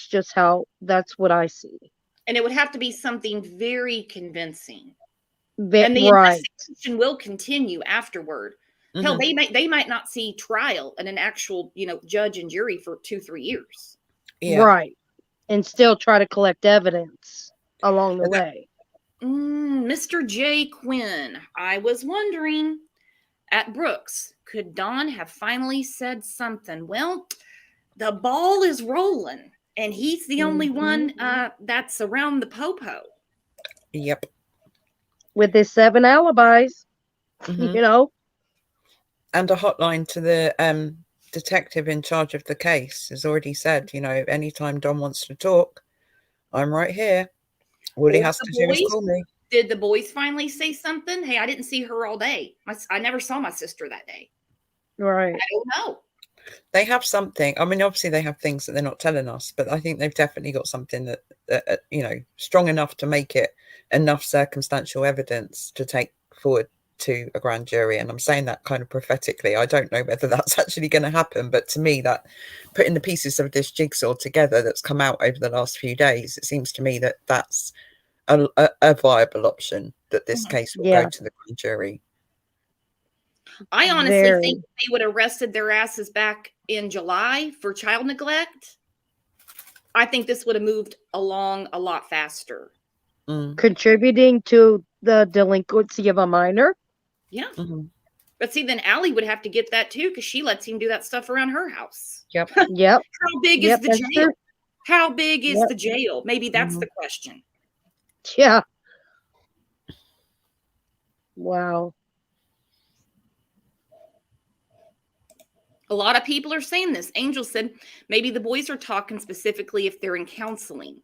just that's what I see. And it would have to be something very convincing. And the investigation will continue afterward. Hell, they might not see trial and an actual, judge and jury for 2-3 years. Yeah. Right. And still try to collect evidence along the way. Mr. J. Quinn, I was wondering, at Brooks, could Don have finally said something? Well, the ball is rolling, and he's the only one that's around the popo. Yep. With his 7 alibis, And a hotline to the detective in charge of the case has already said, anytime Don wants to talk, I'm right here. All he has to do is call me. Did the boys finally say something? Hey, I didn't see her all day. I never saw my sister that day. Right. I don't know. They have something. I mean, obviously they have things that they're not telling us, but I think they've definitely got something that strong enough to make it enough circumstantial evidence to take forward to a grand jury. And I'm saying that kind of prophetically. I don't know whether that's actually going to happen, but to me, that putting the pieces of this jigsaw together that's come out over the last few days, it seems to me that that's a viable option, that this case will go to the grand jury. I honestly think they would have arrested their asses back in July for child neglect. I think this would have moved along a lot faster. Contributing to the delinquency of a minor. Yeah. But see, then Allie would have to get that too, because she lets him do that stuff around her house. Yep. How big is the jail? True. How big is the jail? Maybe that's the question. Yeah. Wow. A lot of people are saying this. Angel said maybe the boys are talking specifically if they're in counseling.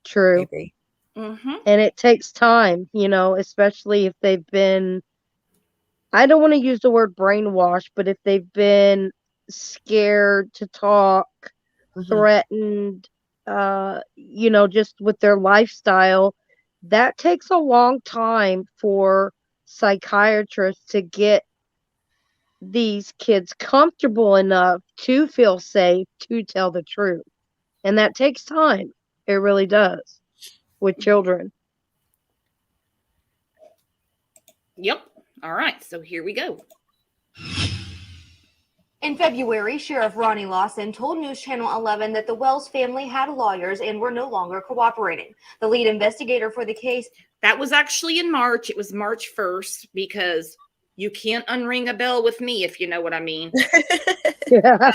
True. Maybe. And it takes time, especially if they've been, I don't want to use the word brainwashed, but if they've been scared to talk, threatened, just with their lifestyle, that takes a long time for psychiatrists to get these kids comfortable enough to feel safe to tell the truth. And that takes time. It really does with children. Yep. All right. So here we go. In February, Sheriff Ronnie Lawson told News Channel 11 that the Wells family had lawyers and were no longer cooperating. The lead investigator for the case. That was actually in March. It was March 1st because You can't unring a bell with me, if you know what I mean. Yeah.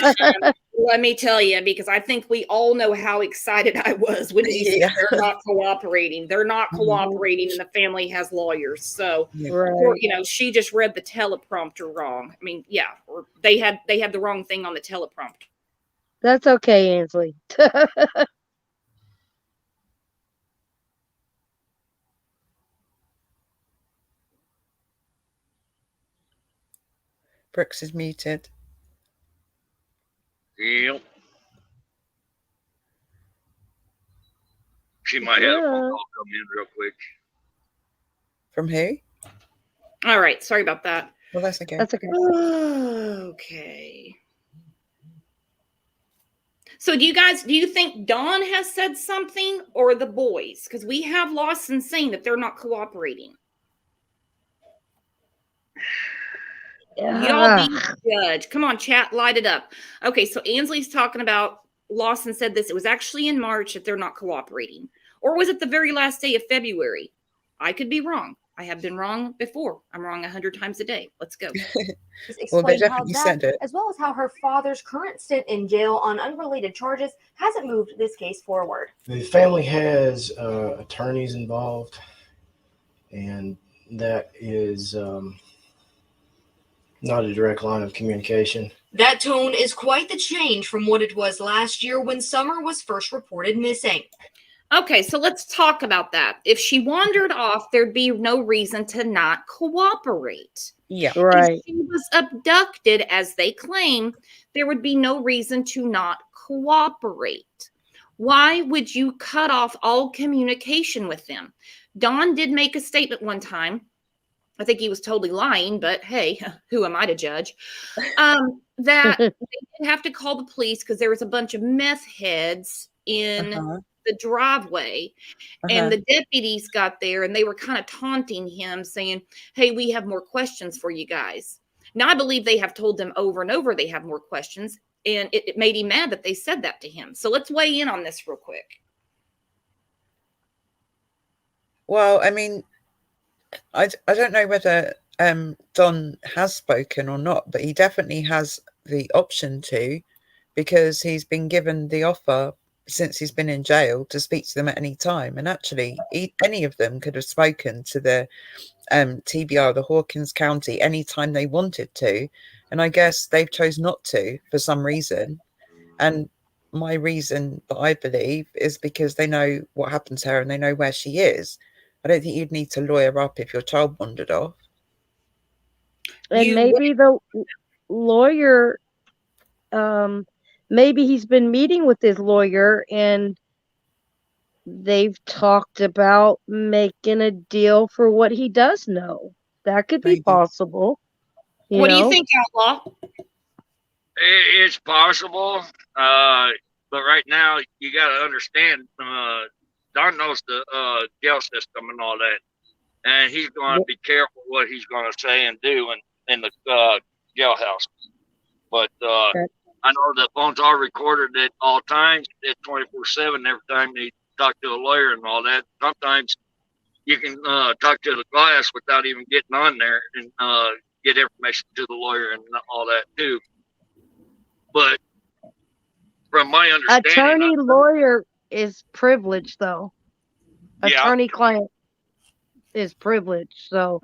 Let me tell you, because I think we all know how excited I was when he said they're not cooperating. They're not cooperating, and the family has lawyers. So, Right. you know, she just read the teleprompter wrong. I mean, yeah, or they had the wrong thing on the teleprompter. That's okay, Ansley. Brooks is muted. Yep. She might have a phone call come in real quick. From who? All right, sorry about that. Well, that's okay. That's okay. Okay. So do you think Dawn has said something, or the boys? Because we have Lawson saying that they're not cooperating. Y'all be the judge. Come on, chat, light it up. Okay, so Ansley's talking about Lawson said this. It was actually in March that they're not cooperating. Or was it the very last day of February? I could be wrong. I have been wrong before. I'm wrong 100 times a day. Let's go. Well, they Explain how definitely that, said it. as well as how her father's current stint in jail on unrelated charges hasn't moved this case forward. The family has attorneys involved, and that is not a direct line of communication. That tone is quite the change from what it was last year when Summer was first reported missing. Okay, so let's talk about that. If she wandered off, there'd be no reason to not cooperate. Yeah. Right. If she was abducted, as they claim, there would be no reason to not cooperate. Why would you cut off all communication with them? Don did make a statement one time. I think he was totally lying, but hey, who am I to judge? That they didn't have to call the police because there was a bunch of meth heads in the driveway, and the deputies got there and they were kind of taunting him, saying, hey, we have more questions for you guys. Now, I believe they have told them over and over they have more questions, and it made him mad that they said that to him. So let's weigh in on this real quick. Well, I mean, I don't know whether Don has spoken or not, but he definitely has the option to, because he's been given the offer since he's been in jail to speak to them at any time. And actually, any of them could have spoken to the TBR, the Hawkins County, anytime they wanted to. And I guess they've chose not to for some reason. And my reason that I believe is because they know what happened to her and they know where she is. I don't think you'd need to lawyer up if your child wandered off. And maybe the lawyer, maybe he's been meeting with his lawyer and they've talked about making a deal for what he does know. That could be possible. What do you think, Outlaw? It's possible, but right now you got to understand. Don knows the jail system and all that, and he's going to be careful what he's going to say and do in the jailhouse. But I know the phones are recorded at all times, at 24/7. Every time they talk to a lawyer and all that. Sometimes you can talk to the glass without even getting on there and get information to the lawyer and all that too. But from my understanding, attorney lawyer is privileged, though. Attorney client is privileged, so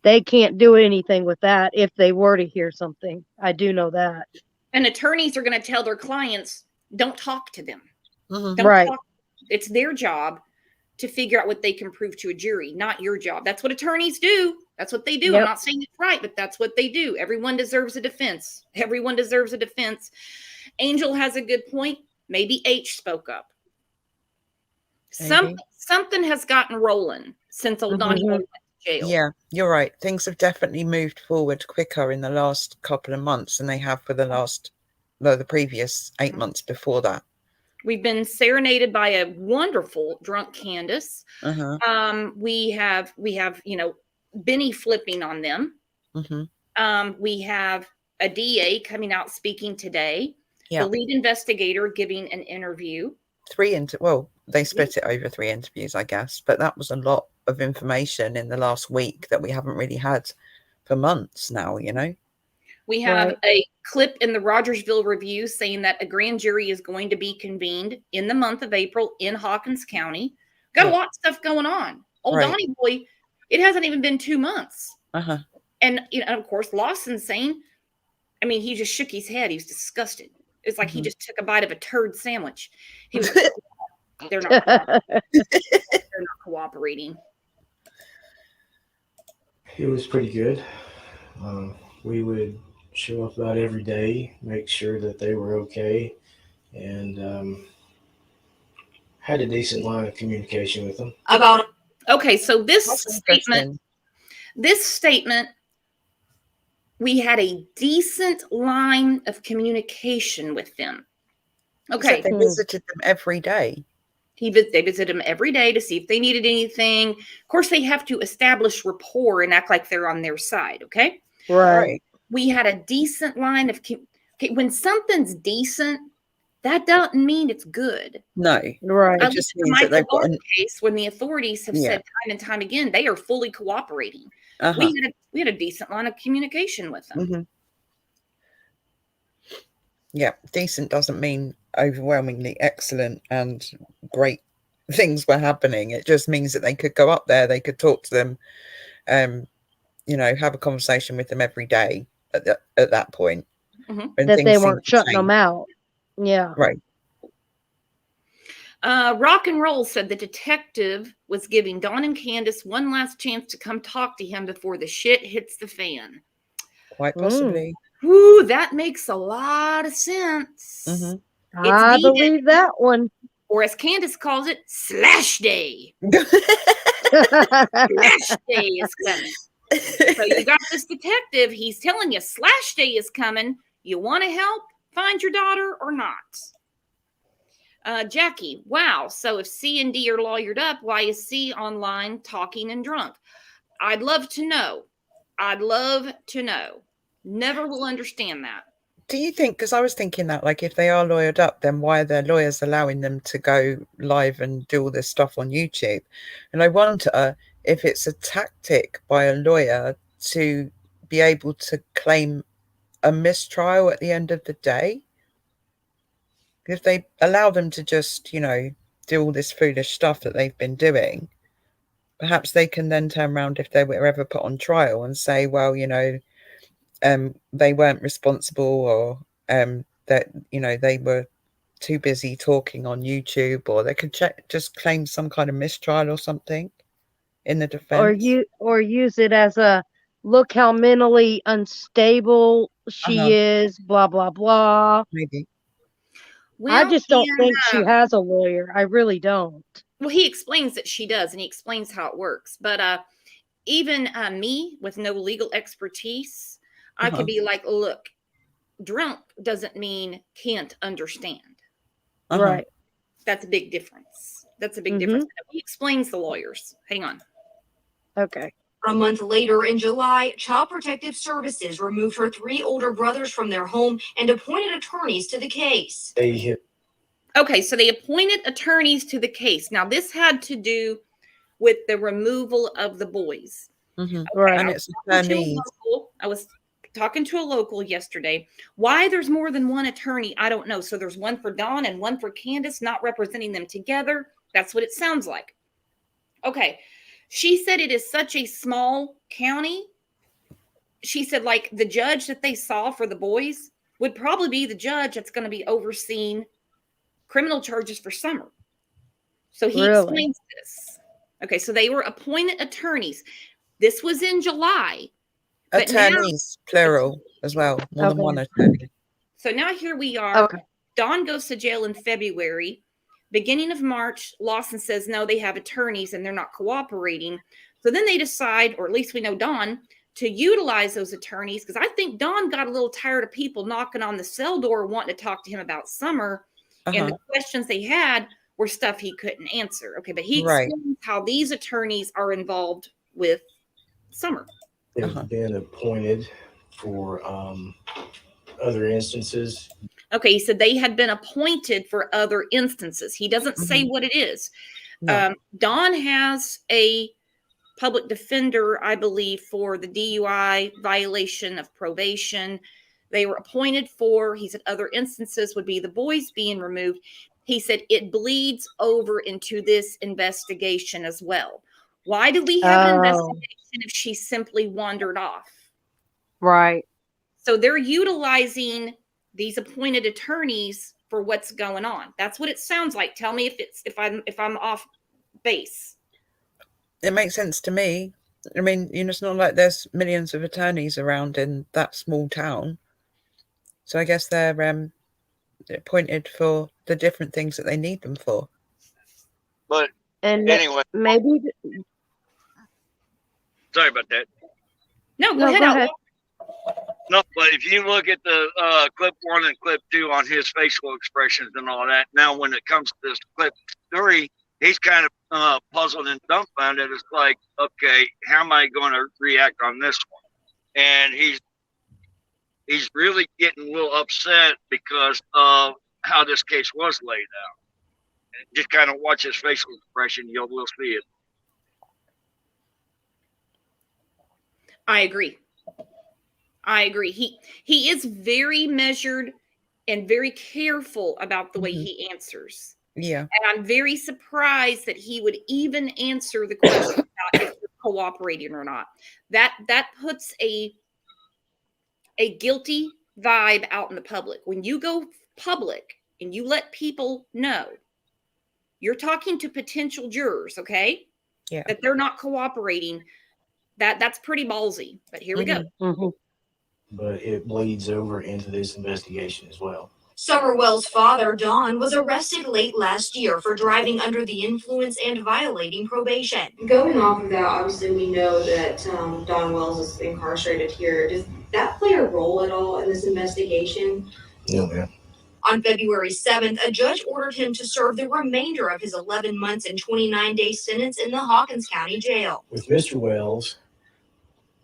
they can't do anything with that if they were to hear something. I do know that. And attorneys are going to tell their clients, don't talk to them. Don't Right. talk. It's their job to figure out what they can prove to a jury, not your job. That's what attorneys do. That's what they do. I'm not saying it's right, but that's what they do. Everyone deserves a defense. Everyone deserves a defense. Angel has a good point. Maybe H spoke up. Something has gotten rolling since old Donnie went to jail. Yeah, you're right. Things have definitely moved forward quicker in the last couple of months than they have for the previous 8 months before that. We've been serenaded by a wonderful drunk Candace. We have, Benny flipping on them. We have a DA coming out speaking today. The lead investigator giving an interview. They split it over 3 interviews, I guess, but that was a lot of information in the last week that we haven't really had for months now, you know. We have Right. a clip in the Rogersville Review saying that a grand jury is going to be convened in the month of April in Hawkins County. Got a Yeah. lot of stuff going on. Old Right. Donnie Boy, it hasn't even been 2 months. Uh-huh. And, you know, of course, Lawson saying, I mean, he just shook his head. He was disgusted. It's like he Mhm. just took a bite of a turd sandwich. He was like, they're not cooperating. It was pretty good. We would show up about every day, make sure that they were okay, and had a decent line of communication with them. Okay, so this That's statement, interesting. we had a decent line of communication with them. You Okay, said they visited them every day. they visit them every day to see if they needed anything. Of course, they have to establish rapport and act like they're on their side. Okay, Right. we had a decent line of. Okay, when something's decent, that doesn't mean it's good. No, Right. it just means that they've got Michael Barr case, when the authorities have Yeah. said time and time again they are fully cooperating. uh-huh. We had a decent line of communication with them. Mhm. Yeah, decent doesn't mean overwhelmingly excellent and great things were happening. It just means that they could go up there, they could talk to them, you know, have a conversation with them every day at that point. Mhm. when That things they seem weren't to shutting them change. out. Yeah. Right. Rock and Roll said the detective was giving Dawn and Candace one last chance to come talk to him before the shit hits the fan. Quite possibly. Whoo, that makes a lot of sense. Mhm. I needed. believe that one. Or as Candace calls it, slash day. Slash day is coming. So you got this detective. He's telling you slash day is coming. You want to help find your daughter or not? Jackie, wow. So if C and D are lawyered up, why is C online talking and drunk? I'd love to know. I'd love to know. Never will understand that. Do you think, because I was thinking that, like, if they are lawyered up, then why are their lawyers allowing them to go live and do all this stuff on YouTube? And I wonder if it's a tactic by a lawyer to be able to claim a mistrial at the end of the day. If they allow them to just, you know, do all this foolish stuff that they've been doing, perhaps they can then turn around if they were ever put on trial and say, well, you know, they weren't responsible, or that, you know, they were too busy talking on YouTube, or they could just claim some kind of mistrial or something in the defense. Or use it as a look how mentally unstable she is, blah blah blah. Maybe. Well, I just don't think she yeah. has a lawyer. I really don't. Well, he explains that she does, and he explains how it works. But even me, with no legal expertise, I could be like, look, drunk doesn't mean can't understand. Right. That's a big difference. That's a big difference. He explains the lawyers. Hang on. Okay. A month later, in July, Child Protective Services removed her 3 older brothers from their home and appointed attorneys to the case. Okay, so they appointed attorneys to the case. Now, this had to do with the removal of the boys. Right. And it's attorneys. I was talking to a local yesterday. Why there's more than one attorney, I don't know. So there's one for Dawn and one for Candace, not representing them together. That's what it sounds like. Okay. She said it is such a small county. She said, like, the judge that they saw for the boys would probably be the judge that's going to be overseeing criminal charges for Summer. So he explains this. Okay, so they were appointed attorneys. This was in July. Attorneys, plural as well. More than one attorney. So now here we are. Okay. Dawn goes to jail in February. Beginning of March, Lawson says, no, they have attorneys and they're not cooperating. So then they decide, or at least we know Dawn, to utilize those attorneys, because I think Dawn got a little tired of people knocking on the cell door wanting to talk to him about Summer. And the questions they had were stuff he couldn't answer. Okay, but he explains how these attorneys are involved with Summer. They've been appointed for other instances. Okay, he said they had been appointed for other instances. He doesn't say what it is. No. Dawn has a public defender, I believe, for the DUI violation of probation. They were appointed for, he said, other instances would be the boys being removed. He said it bleeds over into this investigation as well. Why do we have an investigation if she simply wandered off? Right. So they're utilizing these appointed attorneys for what's going on. That's what it sounds like. Tell me if I'm off base. It makes sense to me. I mean, it's not like there's millions of attorneys around in that small town. So I guess they're appointed for the different things that they need them for. But And anyway, maybe. sorry about that. No, go No, ahead. go Outlaw. ahead. No, but if you look at the clip 1 and clip 2 on his facial expressions and all that, now when it comes to this clip 3, he's kind of puzzled and dumbfounded. It's like, okay, how am I going to react on this one? And he's really getting a little upset because of how this case was laid out. Just kind of watch his facial expression, you'll see it. I agree. He is very measured and very careful about the way he answers. Yeah. And I'm very surprised that he would even answer the question about if you're cooperating or not. That puts a guilty vibe out in the public. When you go public and you let people know, you're talking to potential jurors, okay? Yeah. That they're not cooperating. That's pretty ballsy. But here we go. Mhm. But it bleeds over into this investigation as well. Summerwell's father, Don, was arrested late last year for driving under the influence and violating probation. Going off of that, obviously we know that Don Wells is incarcerated here. Does that play a role at all in this investigation? No, man. On February 7th, a judge ordered him to serve the remainder of his 11 months and 29-day sentence in the Hawkins County Jail. With Mr. Wells,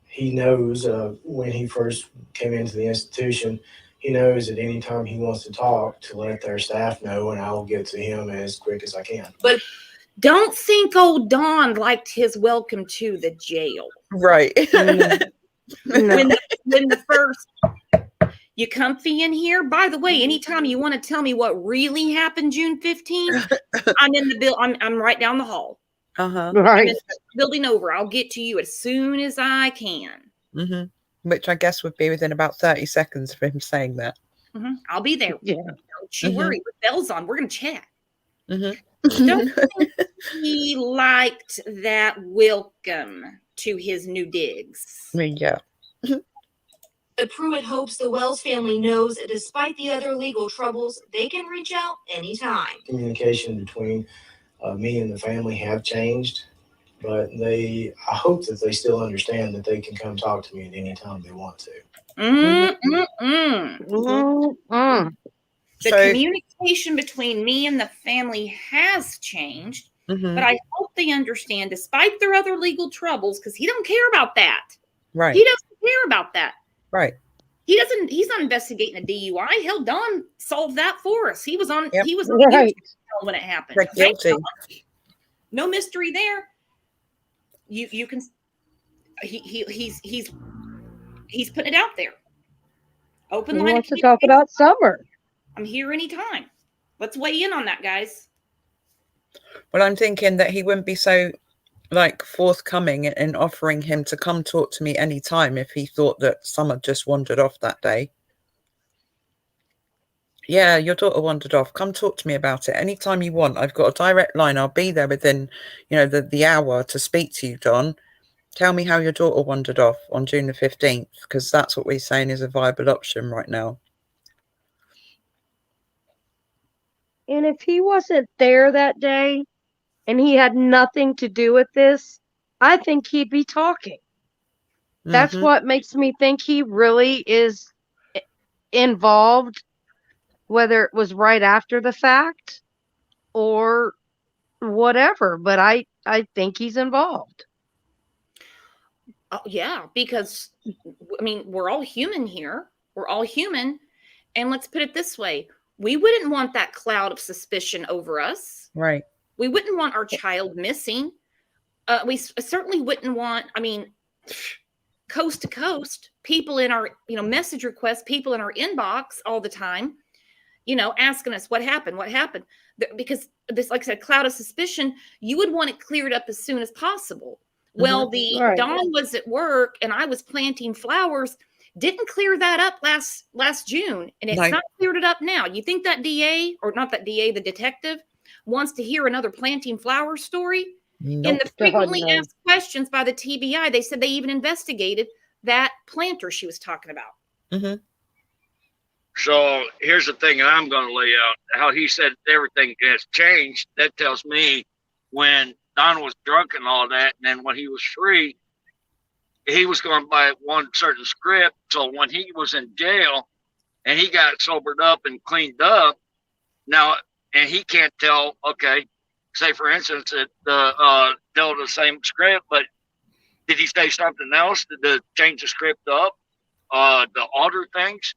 he knows when he first came into the institution, he knows at any time he wants to talk to let their staff know, and I'll get to him as quick as I can. But don't think old Don liked his welcome to the jail. Right. When the first, you comfy in here? By the way, anytime you want to tell me what really happened June 15th, I'm in the bill. I'm right down the hall. Uh-huh. I'm Right. in the building over. I'll get to you as soon as I can. Mm-hmm. Which I guess would be within about 30 seconds of him saying that. I'll be there. Yeah. Don't you worry. With bells on, we're going to chat. Mm-hmm. Don't think he liked that welcome to his new digs. I mean, yeah. The Pruitt hopes the Wells family knows that despite the other legal troubles, they can reach out anytime. Communication between me and the family have changed, but I hope that they still understand that they can come talk to me at any time they want to. The communication between me and the family has changed, but I hope they understand, despite their other legal troubles, because he don't care about that. Right. He doesn't care about that. Right. He's not investigating a DUI. Hell, Don solved that for us. He was on Right. YouTube when it happened. They're guilty. No mystery there. You can he's putting it out there. Open He line of wants to talk about Summer. I'm here anytime. Let's weigh in on that, guys. Well, I'm thinking that he wouldn't be so forthcoming in offering him to come talk to me anytime if he thought that Summer just wandered off that day. Yeah, your daughter wandered off. Come talk to me about it anytime you want. I've got a direct line. I'll be there within, the hour to speak to you, Don. Tell me how your daughter wandered off on June the 15th, because that's what we're saying is a viable option right now. And if he wasn't there that day and he had nothing to do with this, I think he'd be talking. That's what makes me think he really is involved, whether it was right after the fact or whatever. But I think he's involved. Oh, yeah, because we're all human here. We're all human. And let's put it this way. We wouldn't want that cloud of suspicion over us. Right. We wouldn't want our child missing. We certainly wouldn't want, I mean, coast to coast, people in our, message requests, people in our inbox all the time, asking us what happened. Because this, like I said, cloud of suspicion, you would want it cleared up as soon as possible. Well, Right. Dawn was at work and I was planting flowers, didn't clear that up last June, and it's No. not cleared it up now. You think that DA, or not that DA, the detective, wants to hear another planting flowers story? In Nope. the frequently no. asked questions by the TBI, they said they even investigated that planter she was talking about. Mm-hmm. So here's the thing that I'm going to lay out. How he said everything has changed. That tells me when Don was drunk and all that, and then when he was free, he was going by one certain script. So when he was in jail and he got sobered up and cleaned up, now, and he can't tell, okay, say for instance, that tell the same script, but did he say something else to change the script up, to alter things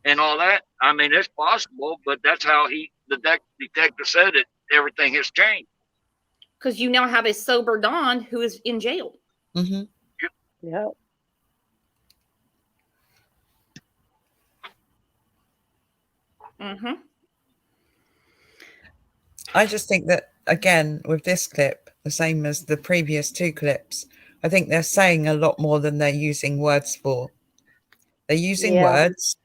and all that? I mean, it's possible, but that's how the detective said it. Everything has changed. Because you now have a sober Don who is in jail. Mm-hmm. Yeah. Mm-hmm. I just think that, again, with this clip, the same as the previous two clips, I think they're saying a lot more than they're using words for. They're using words,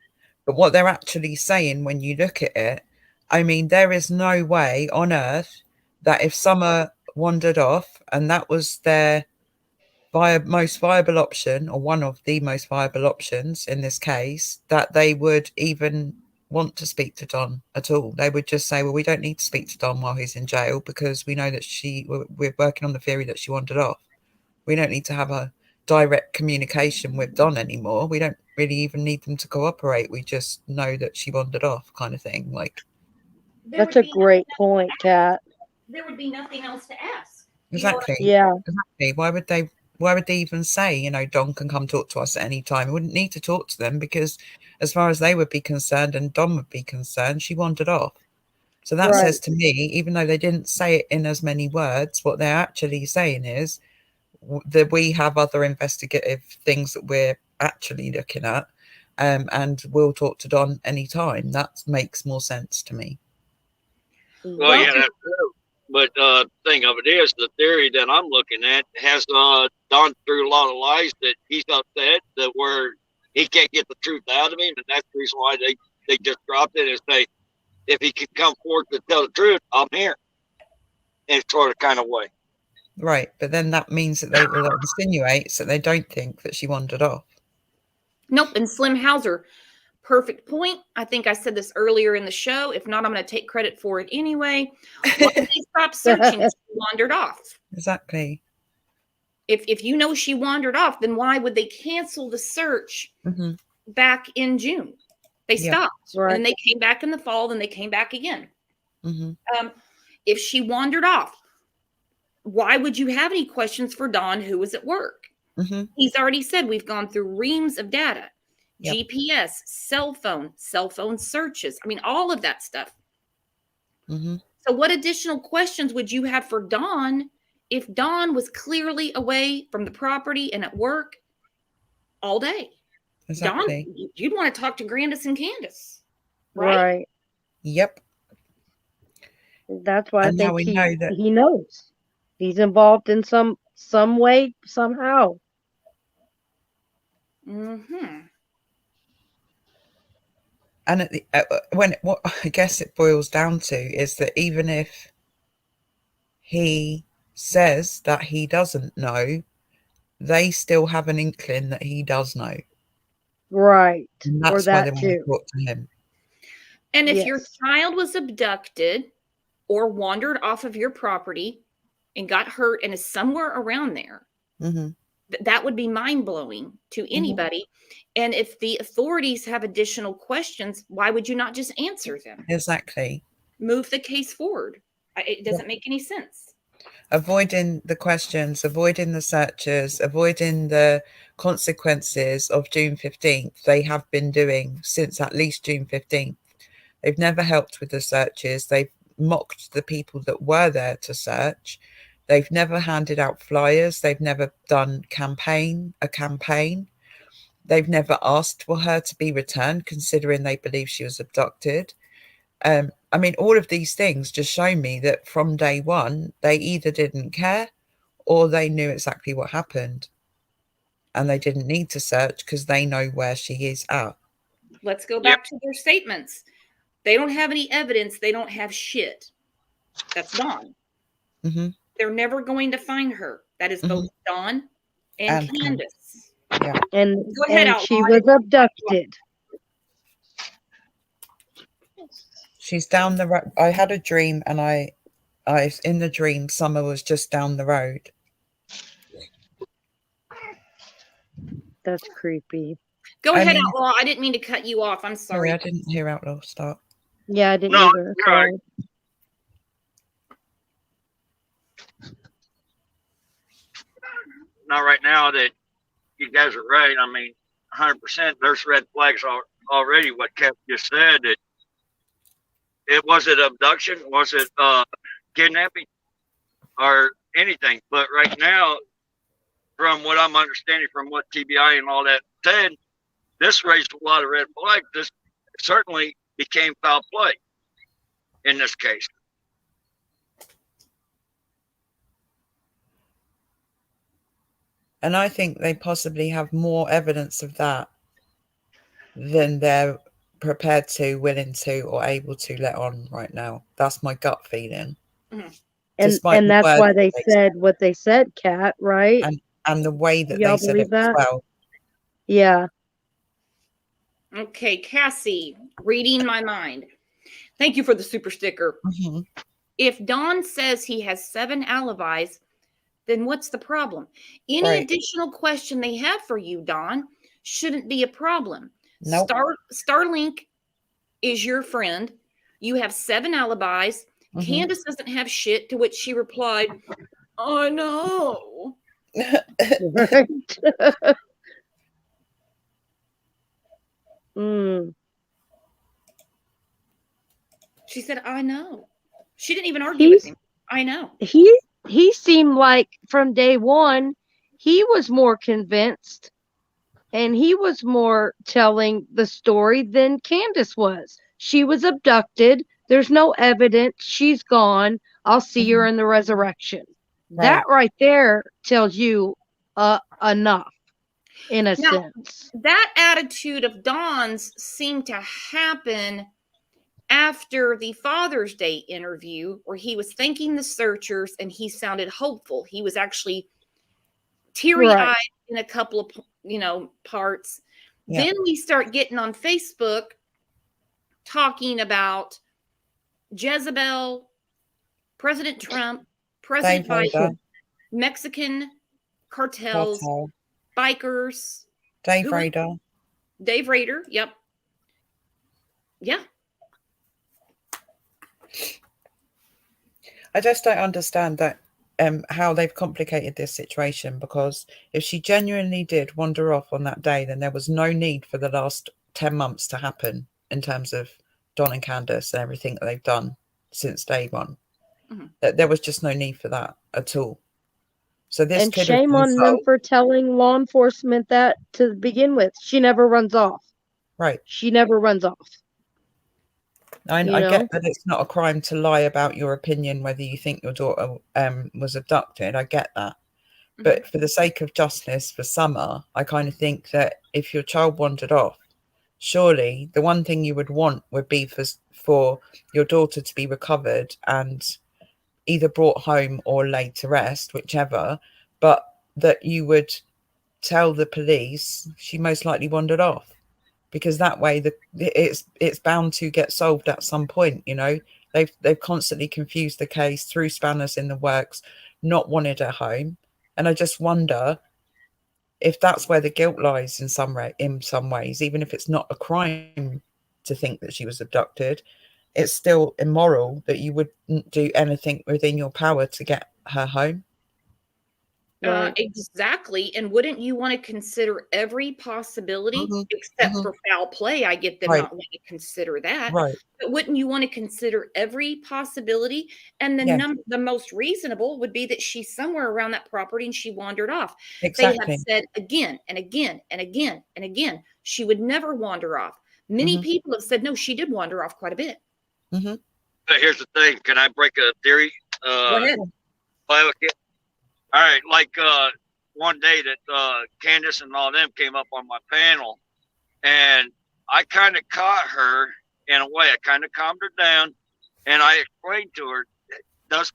but what they're actually saying when you look at it, I mean, there is no way on earth that if Summer wandered off and that was their most viable option, or one of the most viable options in this case, that they would even want to speak to Don at all. They would just say, well, we don't need to speak to Don while he's in jail because we know that we're working on the theory that she wandered off. We don't need to have a direct communication with Don anymore. We don't really even need them to cooperate. We just know that she wandered off, kind of thing. Like, That's a great point, Kat. There would be nothing else to ask. exactly. Yeah. Exactly. Why would they even say, Don can come talk to us at any time? We wouldn't need to talk to them because as far as they would be concerned and Don would be concerned, she wandered off. So that Right. says to me, even though they didn't say it in as many words, what they're actually saying is that we have other investigative things that we're actually looking at, and we'll talk to Don anytime. That makes more sense to me. Well, yeah, that's true. But thing of it is, the theory that I'm looking at has gone through a lot of lies that he's upset that where he can't get the truth out of him, and that's the reason why they just dropped it and say, if he could come forth to tell the truth, I'm here. In sort of kind of way. Right, but then that means that they will insinuate that they don't think that she wandered off. Nope. And Slim Hauser, perfect point. I think I said this earlier in the show. If not, I'm going to take credit for it anyway. Why did they stop searching? She wandered off. Exactly. If you know she wandered off, then why would they cancel the search back in June? They stopped. Right. And then they came back in the fall, then they came back again. Mm-hmm. If she wandered off, why would you have any questions for Don, who was at work? Mm-hmm. He's already said we've gone through reams of data, Yep. GPS, cell phone searches. I mean, all of that stuff. Mm-hmm. So what additional questions would you have for Don if Don was clearly away from the property and at work all day? Exactly. Don, you'd want to talk to Grandis and Candace, right? Right. Yep. That's why And I now think we know that- he knows. He's involved in some way, somehow. Mm-hmm. And at the, what I guess it boils down to is that even if he says that he doesn't know, they still have an inkling that he does know. Right. And Or that's why they that want to too. talk to him. And if your Yes. child was abducted or wandered off of your property and got hurt and is somewhere around there, Mm-hmm. that would be mind-blowing to anybody. And if the authorities have additional questions, why would you not just answer them? Exactly. Move the case forward. It doesn't make any sense. Avoiding the questions, avoiding the searches, avoiding the consequences of June 15th, they have been doing since at least June 15th. They've never helped with the searches. They've mocked the people that were there to search. They've never handed out flyers. They've never done a campaign. They've never asked for her to be returned, considering they believe she was abducted. I mean, all of these things just show me that from day one, they either didn't care or they knew exactly what happened. And they didn't need to search because they know where she is at. Let's go back to their statements. They don't have any evidence. They don't have shit. That's Dawn. Mm-hmm. They're never going to find her. That is both Dawn and Candace. Yeah. And, Go ahead, and she Outlaw. was abducted. She's down the road. I had a dream, and I in the dream, Summer was just down the road. That's creepy. Go ahead, Outlaw. I didn't mean to cut you off. I'm sorry. Sorry, I didn't hear Outlaw start. Yeah, I didn't No, either. you're right. Not right now that you guys are right. I mean, 100%. There's red flags already. What Kev just said, that it was it abduction, was it kidnapping, or anything. But right now, from what I'm understanding, from what TBI and all that said, this raised a lot of red flags. This certainly became foul play in this case. And I think they possibly have more evidence of that than they're prepared to, willing to, or able to let on right now. That's my gut feeling. Mm-hmm. And that's why they said what they said, Kat, right? And the way that Y'all they said believe it that? as well. Yeah. Okay, Cassie, reading my mind. Thank you for the super sticker. Mm-hmm. If Don says he has 7 alibis, then what's the problem? Any additional question they have for you, Don, shouldn't be a problem. Nope. Starlink is your friend. You have 7 alibis. Mm-hmm. Candace doesn't have shit, to which she replied, I know. Right. She said, I know. She didn't even argue with him. I know. He seemed like from day one, he was more convinced and he was more telling the story than Candace was. She was abducted. There's no evidence. She's gone. I'll see her in the resurrection. Right. That right there tells you enough in a sense. That attitude of Dawn's seemed to happen after the Father's Day interview, where he was thanking the searchers and he sounded hopeful. He was actually teary-eyed in a couple of, parts. Yeah. Then we start getting on Facebook talking about Jezebel, President Trump, President Biden, Mexican cartels, bikers. Dave Rader. Dave Rader, yep. Yeah. I just don't understand that how they've complicated this situation, because if she genuinely did wander off on that day, then there was no need for the last 10 months to happen in terms of Don and Candace and everything that they've done since day one. Mm-hmm. There was just no need for that at all. So this and shame on them for telling law enforcement that to begin with. She never runs off. Right. She never runs off. I get that it's not a crime to lie about your opinion, whether you think your daughter was abducted. I get that. Mm-hmm. But for the sake of justice for Summer, I kind of think that if your child wandered off, surely the one thing you would want would be for your daughter to be recovered and either brought home or laid to rest, whichever, but that you would tell the police she most likely wandered off. Because that way, it's bound to get solved at some point. They've constantly confused the case, threw spanners in the works, not wanted her home, and I just wonder if that's where the guilt lies in some ways. Even if it's not a crime to think that she was abducted, it's still immoral that you wouldn't do anything within your power to get her home. Right. Exactly. And wouldn't you want to consider every possibility Hmm. except Hmm. for foul play? I get them Right. not wanting to consider that. Right. But wouldn't you want to consider every possibility? And Yeah. the most reasonable would be that she's somewhere around that property and she wandered off. They have Exactly. said again and again and again and again she would never wander off. Many Hmm. people have said no, she did wander off quite a bit. Hmm. But here's the thing. Can I break a theory? Go ahead. All right. Like one day that Candace and all them came up on my panel, and I kind of caught her in a way. I kind of calmed her down, and I explained to her, does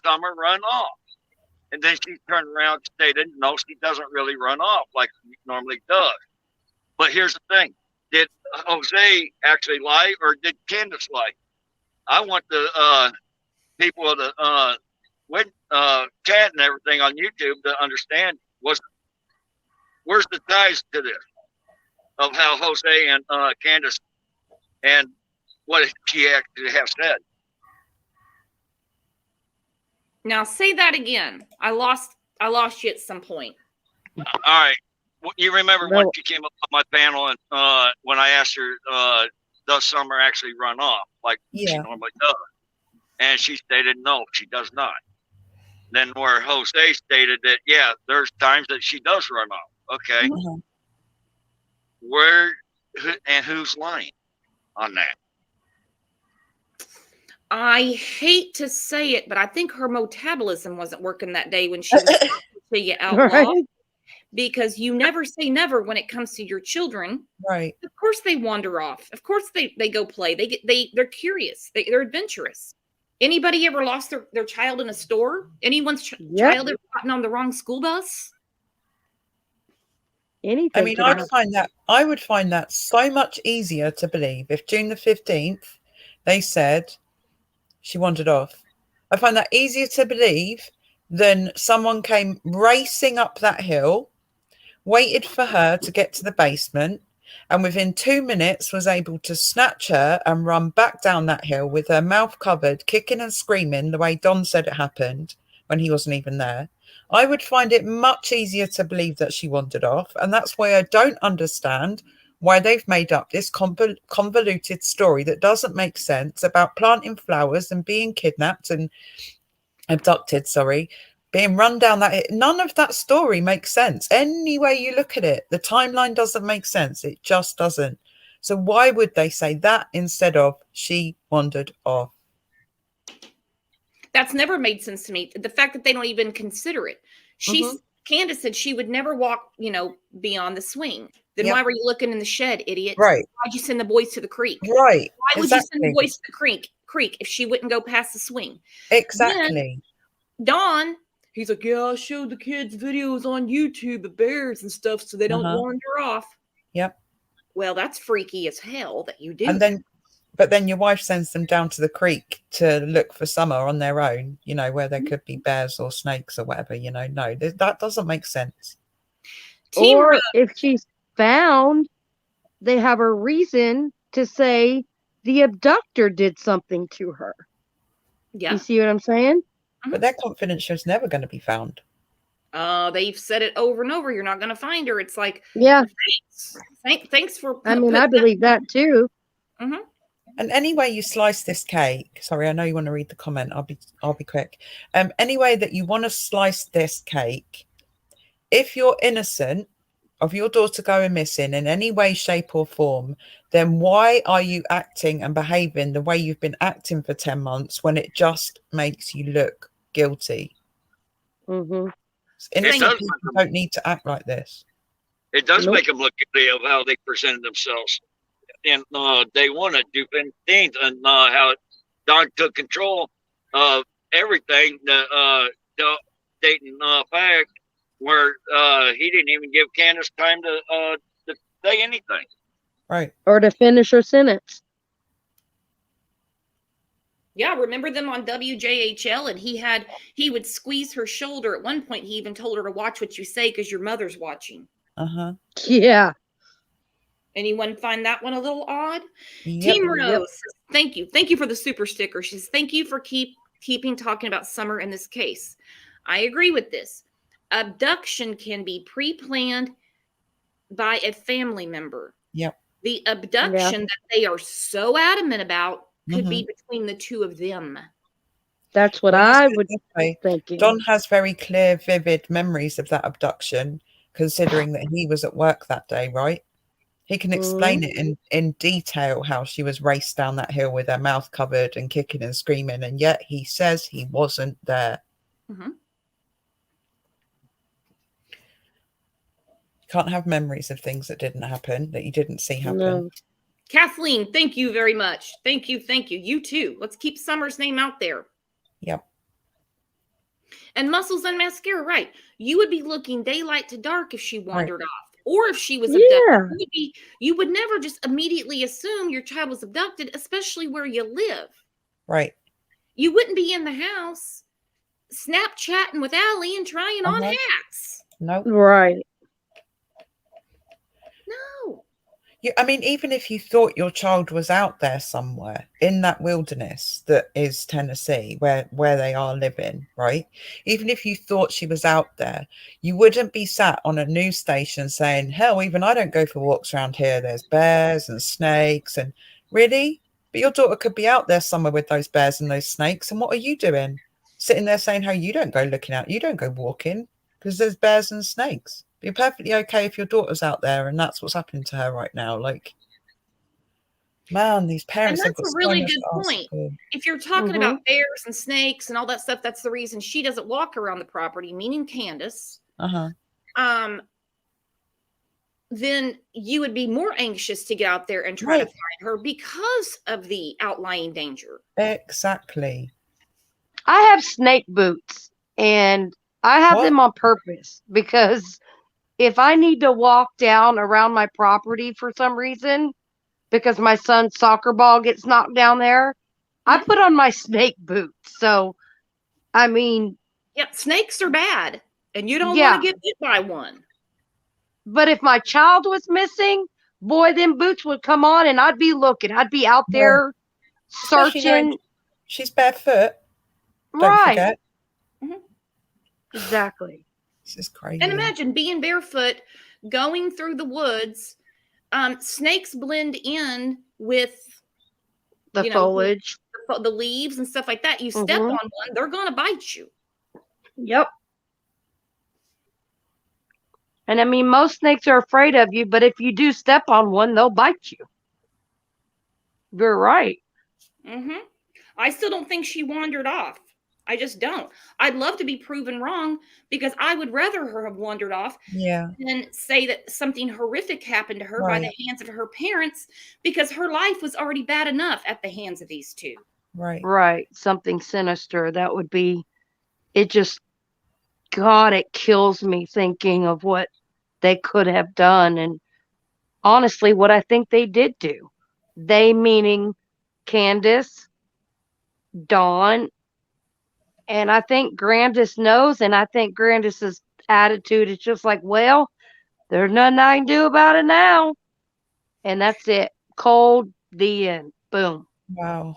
Summer run off? And then she turned around and stated, no, she doesn't really run off like she normally does. But here's the thing. Did Jose actually lie, or did Candace lie? I want the people of the chat and everything on YouTube to understand where's the ties to this of how Jose and Candace and what she actually have said. Now say that again. I lost you at some point. All right. You remember when No. she came up on my panel and when I asked her, does Summer actually run off like she Yeah. normally does? And she stated, no, she does not. Then where Jose stated that, yeah, there's times that she does run off. Okay. Mhm. Who's lying on that? I hate to say it, but I think her metabolism wasn't working that day when she was talking to you out loud. Right. Because you never say never when it comes to your children. Right. Of course they wander off. Of course they go play. They're curious. They're adventurous. Anybody ever lost their child in a store? Anyone's Yep. child ever gotten on the wrong school bus? Anything. I mean, could I happen. would find that so much easier to believe if June the 15th they said she wandered off. I find that easier to believe than someone came racing up that hill, waited for her to get to the basement, and within 2 minutes was able to snatch her and run back down that hill with her mouth covered, kicking and screaming the way Don said it happened when he wasn't even there. I would find it much easier to believe that she wandered off. And that's why I don't understand why they've made up this convoluted story that doesn't make sense about planting flowers and being kidnapped and abducted, being run down that. None of that story makes sense. Any way you look at it, the timeline doesn't make sense. It just doesn't. So why would they say that instead of she wandered off? That's never made sense to me. The fact that they don't even consider it. Candace said she would never walk, beyond the swing. Then Yep. why were you looking in the shed, idiot? Right. Why'd you send the boys to the creek? Right. Why would you send the boys to the creek if she wouldn't go past the swing? Exactly. Then Don, he's like, yeah, I showed the kids videos on YouTube of bears and stuff so they don't wander off. Yep. Well, that's freaky as hell that you do. But then your wife sends them down to the creek to look for Summer on their own, where there could be bears or snakes or whatever, no, that doesn't make sense. Or if she's found, they have a reason to say the abductor did something to her. Yeah. You see what I'm saying? But they're confident she's never going to be found. They've said it over and over. You're not going to find her. It's like, yeah. Thanks for. I mean, I believe that too. Mm-hmm. And any way you slice this cake, sorry, I know you want to read the comment. I'll be quick. Any way that you want to slice this cake, if you're innocent of your daughter going missing in any way, shape, or form, then why are you acting and behaving the way you've been acting for 10 months when it just makes you look guilty? Mm-hmm. Innocent people don't need to act like this. It does make them look guilty of how they presented themselves in day one at June 15th, and how Don took control of everything, the Dayton fact, where he didn't even give Candace time to say anything. Right. Or to finish her sentence. Yeah, remember them on WJHL, and he would squeeze her shoulder. At one point, he even told her to watch what you say because your mother's watching. Uh-huh. Yeah. Anyone find that one a little odd? Yep. Team Rose says, thank you. Thank you for the super sticker. She says, thank you for keeping talking about Summer in this case. I agree with this. Abduction can be pre-planned by a family member. Yep. The abduction that they are so adamant about could be between the two of them. That's what Well, I let's put it would this be way. thinking. Don has very clear, vivid memories of that abduction, considering that he was at work that day, right? He can explain it in detail how she was raced down that hill with her mouth covered and kicking and screaming, and yet he says he wasn't there. Mm-hmm. You can't have memories of things that didn't happen, that you didn't see happen. No. Kathleen, thank you very much. Thank you. Thank you. You too. Let's keep Summer's name out there. Yep. And Muscles and Mascara, right. You would be looking daylight to dark if she wandered off. Or if she was abducted. You would never just immediately assume your child was abducted, especially where you live. Right. You wouldn't be in the house Snapchatting with Allie and trying on hats. No. Right. No. Yeah, I mean, even if you thought your child was out there somewhere in that wilderness that is Tennessee, where they are living, right? Even if you thought she was out there, you wouldn't be sat on a news station saying, hell, even I don't go for walks around here. There's bears and snakes and really? But your daughter could be out there somewhere with those bears and those snakes. And what are you doing? Sitting there saying how you don't go looking out, you don't go walking because there's bears and snakes. You're perfectly okay if your daughter's out there and that's what's happening to her right now. Like, man, these parents have got a really good so much to ask point. for. If you're talking about bears and snakes and all that stuff, that's the reason she doesn't walk around the property, meaning Candace. Then you would be more anxious to get out there and try to find her because of the outlying danger. Exactly. I have snake boots and I have them on purpose because if I need to walk down around my property for some reason, because my son's soccer ball gets knocked down there, I put on my snake boots. So, I mean. Yeah, snakes are bad and you don't want to get bit by one. But if my child was missing, boy, them boots would come on and I'd be looking. I'd be out there searching. She's barefoot. Don't forget. Exactly. This is crazy. And imagine being barefoot, going through the woods. Snakes blend in with the foliage, the leaves and stuff like that. You step on one, they're going to bite you. Yep. And I mean, most snakes are afraid of you, but if you do step on one, they'll bite you. You're right. I still don't think she wandered off. I just don't. I'd love to be proven wrong because I would rather her have wandered off than say that something horrific happened to her by the hands of her parents because her life was already bad enough at the hands of these two. Right. Something sinister. That would be, it just, God, it kills me thinking of what they could have done. And honestly, what I think they did do. They meaning Candace, Dawn, and I think Grandis knows, and I think Grandis's attitude is just like, well, there's nothing I can do about it now. And that's it. Cold, the end. Boom. Wow.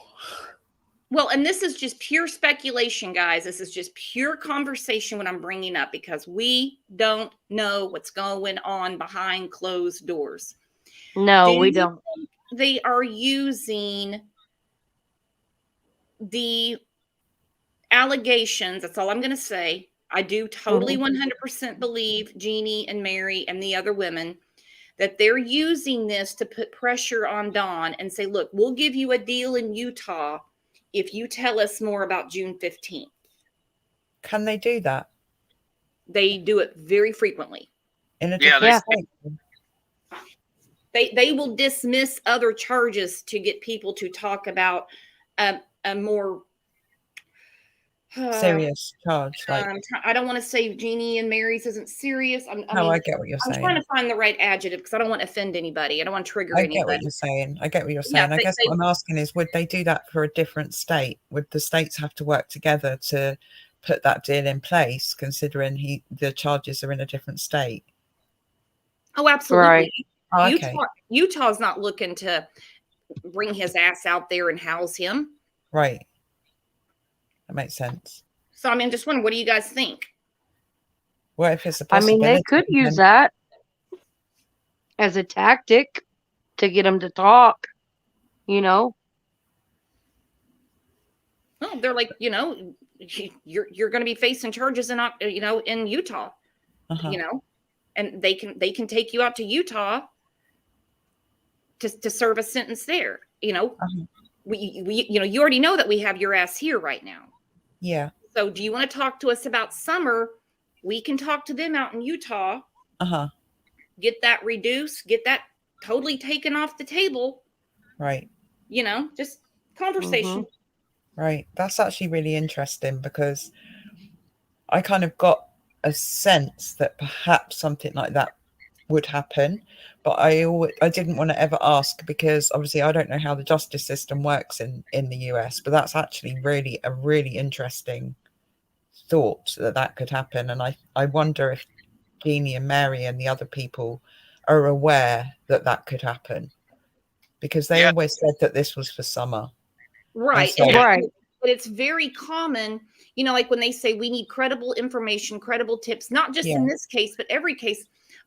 Well, and this is just pure speculation, guys. This is just pure conversation what I'm bringing up because we don't know what's going on behind closed doors. No, we don't. They are using the allegations. That's all I'm going to say. I do totally 100% believe Jeannie and Mary and the other women that they're using this to put pressure on Dawn and say, look, we'll give you a deal in Utah if you tell us more about June 15th. Can they do that? They do it very frequently. In a different state? They will dismiss other charges to get people to talk about a more serious charge. Like, I don't want to say Jeannie and Mary's isn't serious. I get what you're saying. I'm trying to find the right adjective because I don't want to offend anybody. I don't want to trigger anybody. I get what you're saying. I guess what I'm asking is, would they do that for a different state? Would the states have to work together to put that deal in place, considering the charges are in a different state? Oh, absolutely. Right. Okay. Utah's not looking to bring his ass out there and house him. Right. That makes sense. So, I mean, just wondering, what do you guys think? What if it's a I mean, they possibility? could use then- that as a tactic to get them to talk, you know? Well, they're like, you're going to be facing charges in, in Utah, Uh-huh. and they can take you out to Utah to serve a sentence there. Uh-huh. We you already know that we have your ass here right now. Yeah. So do you want to talk to us about Summer? We can talk to them out in Utah, Uh-huh. get that reduced, get that totally taken off the table, Right. Just conversation. Right. That's actually really interesting because I kind of got a sense that perhaps something like that would happen, but I didn't want to ever ask because obviously I don't know how the justice system works in the US, but that's actually really a really interesting thought that could happen. And I wonder if Jeannie and Mary and the other people are aware that could happen, because they always said that this was for Summer. Right. So, Right. But it's very common, like when they say we need credible information, credible tips, not just in this case, but every case.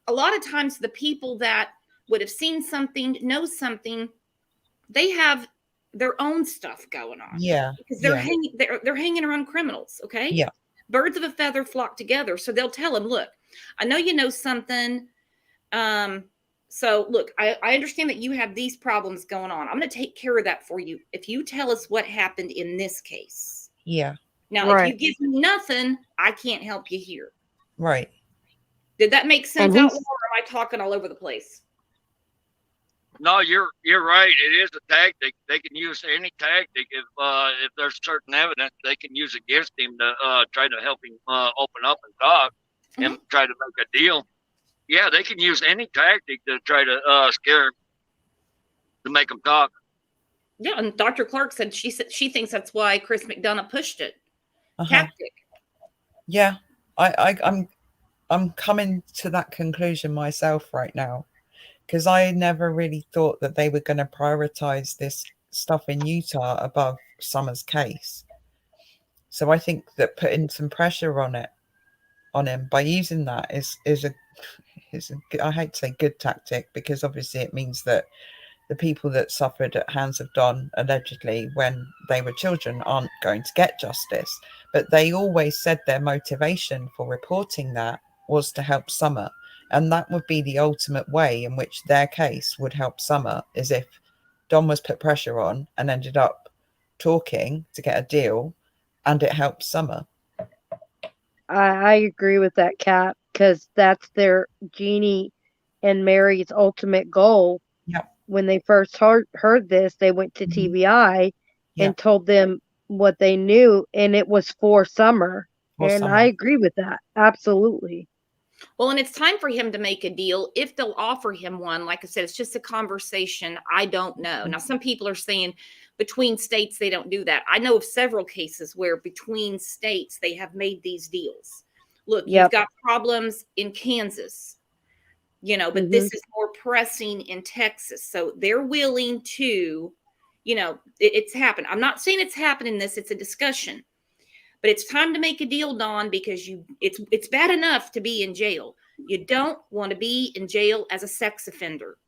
A lot of times the people that would have seen something, know something, they have their own stuff going on. Yeah. Because they're hanging around criminals, okay? Yeah. Birds of a feather flock together. So they'll tell them, look, I know you know something. So look, I understand that you have these problems going on. I'm going to take care of that for you if you tell us what happened in this case. Yeah. Now, if you give me nothing, I can't help you here. Right. Did that make sense And out loud, or am I talking all over the place? No, you're right. It is a tactic. They can use any tactic if there's certain evidence they can use against him to try to help him open up and talk and try to make a deal. Yeah, they can use any tactic to try to scare him to make him talk. Yeah, and Dr. Clark said she thinks that's why Chris McDonough pushed it. Uh-huh. Tactic. Yeah, I'm coming to that conclusion myself right now, because I never really thought that they were going to prioritize this stuff in Utah above Summer's case. So I think that putting some pressure on him by using that is a I hate to say good tactic, because obviously it means that the people that suffered at hands of Don allegedly when they were children aren't going to get justice. But they always said their motivation for reporting that was to help Summer. And that would be the ultimate way in which their case would help Summer, is if Don was put pressure on and ended up talking to get a deal, and it helped Summer. I agree with that, Kat, because that's their Jeannie and Mary's ultimate goal. Yep. When they first heard this, they went to TBI and told them what they knew, and it was for Summer. I agree with that. Absolutely. Well, and it's time for him to make a deal. If they'll offer him one, like I said, it's just a conversation. I don't know. Now, some people are saying between states, they don't do that. I know of several cases where between states, they have made these deals. Look, you've got problems in Kansas, but this is more pressing in Texas. So they're willing to, it's happened. I'm not saying it's happening it's a discussion. But it's time to make a deal, Dawn, because it's bad enough to be in jail. You don't want to be in jail as a sex offender.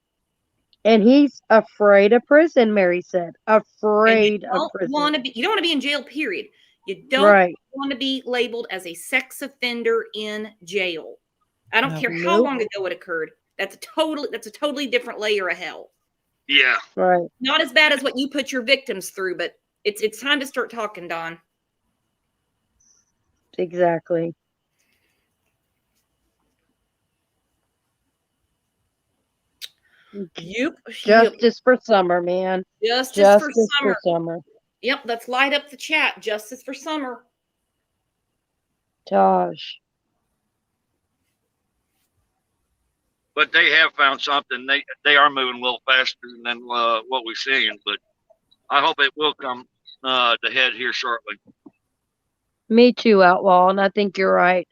And he's afraid of prison, Mary said. Afraid of prison. You don't want to be in jail, period. You don't want to be labeled as a sex offender in jail. I don't care how long ago it occurred. That's a totally different layer of hell. Yeah. Right. Not as bad as what you put your victims through, but it's time to start talking, Dawn. Exactly. Justice for Summer, man. Justice for Summer. Yep, let's light up the chat. Justice for Summer. Gosh. But they have found something. They are moving a little faster than what we're seeing. But I hope it will come to head here shortly. Me too, Outlaw, and I think you're right.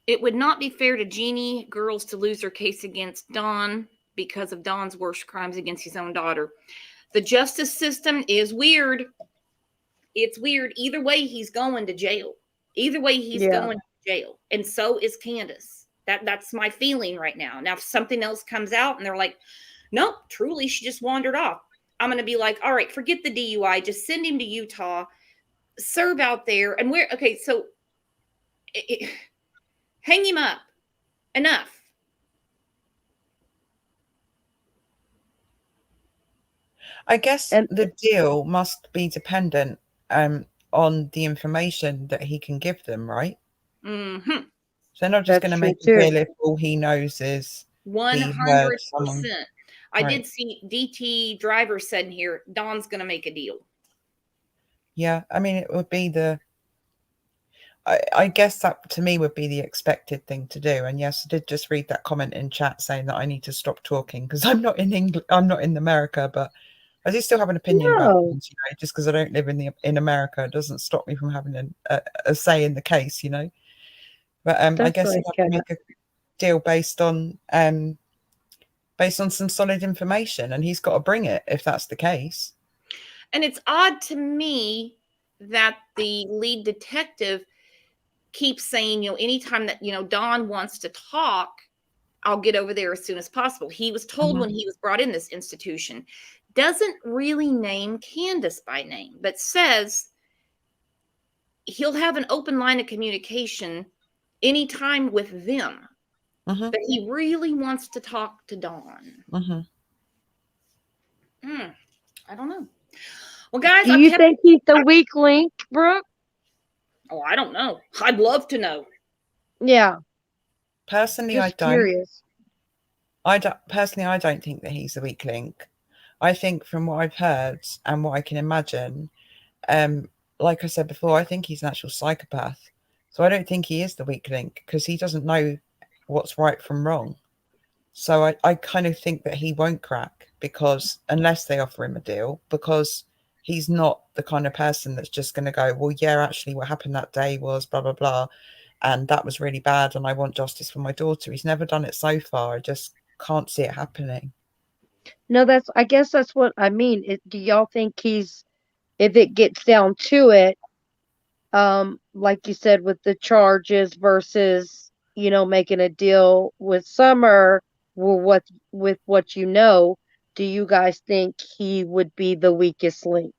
It would not be fair to Jeannie girls to lose their case against Don because of Don's worst crimes against his own daughter. The justice system is weird. it's weird. Either way, he's going to jail. Either way, he's going to jail. And so is Candace. That's my feeling right now. Now, if something else comes out and they're like, nope, truly, she just wandered off, I'm going to be like, all right, forget the DUI. Just send him to Utah, serve out there. And okay, so hang him up. Enough. I guess the deal must be dependent on the information that he can give them, right? Mm-hmm. So they're not just going to make a deal if all he knows is 100%. I Right. did see DT Driver said in here, Don's going to make a deal. Yeah, I mean, it would be I guess that to me would be the expected thing to do. And yes, I did just read that comment in chat saying that I need to stop talking because I'm not in England, I'm not in America, but I do still have an opinion about things, you know, just because I don't live in America, it doesn't stop me from having a say in the case, you know. But I guess you have to make a deal based on some solid information, and he's got to bring it if that's the case. And it's odd to me that the lead detective keeps saying, you know, anytime that, you know, Don wants to talk, I'll get over there as soon as possible. He was told when he was brought in this institution, doesn't really name Candace by name, but says he'll have an open line of communication anytime with them. But he really wants to talk to Dawn. I don't know. Well, guys, do you think he's the weak link, Brooke? Oh, I don't know. I'd love to know. Yeah. Personally, Just curious. I don't think that he's the weak link. I think from what I've heard and what I can imagine, like I said before, I think he's an actual psychopath. So I don't think he is the weak link because he doesn't know what's right from wrong. So I kind of think that he won't crack because unless they offer him a deal, because he's not the kind of person that's just going to go, well, yeah, actually what happened that day was blah, blah, blah. And that was really bad. And I want justice for my daughter. He's never done it so far. I just can't see it happening. No, I guess that's what I mean. Do y'all think if it gets down to it, like you said, with the charges versus, you know, making a deal with Summer with what you know, do you guys think he would be the weakest link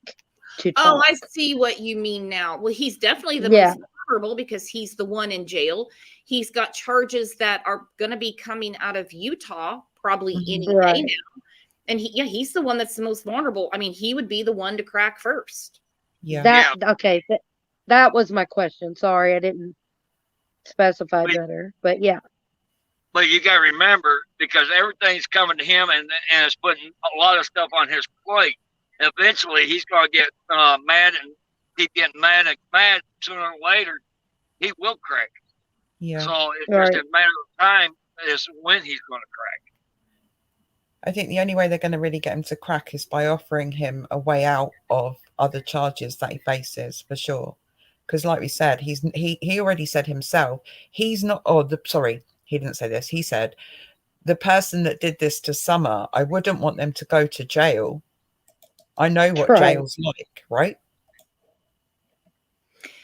to talk? Oh, I see what you mean now. Well, he's definitely the most vulnerable because he's the one in jail. He's got charges that are going to be coming out of Utah probably any day now. And he's the one that's the most vulnerable. I mean, he would be the one to crack first. Okay. That was my question. Sorry, I didn't specify better, but yeah. But you got to remember, because everything's coming to him and it's putting a lot of stuff on his plate. Eventually, he's going to get mad and keep getting mad and mad. Sooner or later, he will crack. Yeah. So it's just a matter of time is when he's going to crack. I think the only way they're going to really get him to crack is by offering him a way out of other charges that he faces, for sure. Because like we said, he already said himself, he's not, he didn't say this. He said, the person that did this to Summer, I wouldn't want them to go to jail. I know what jail's like, right?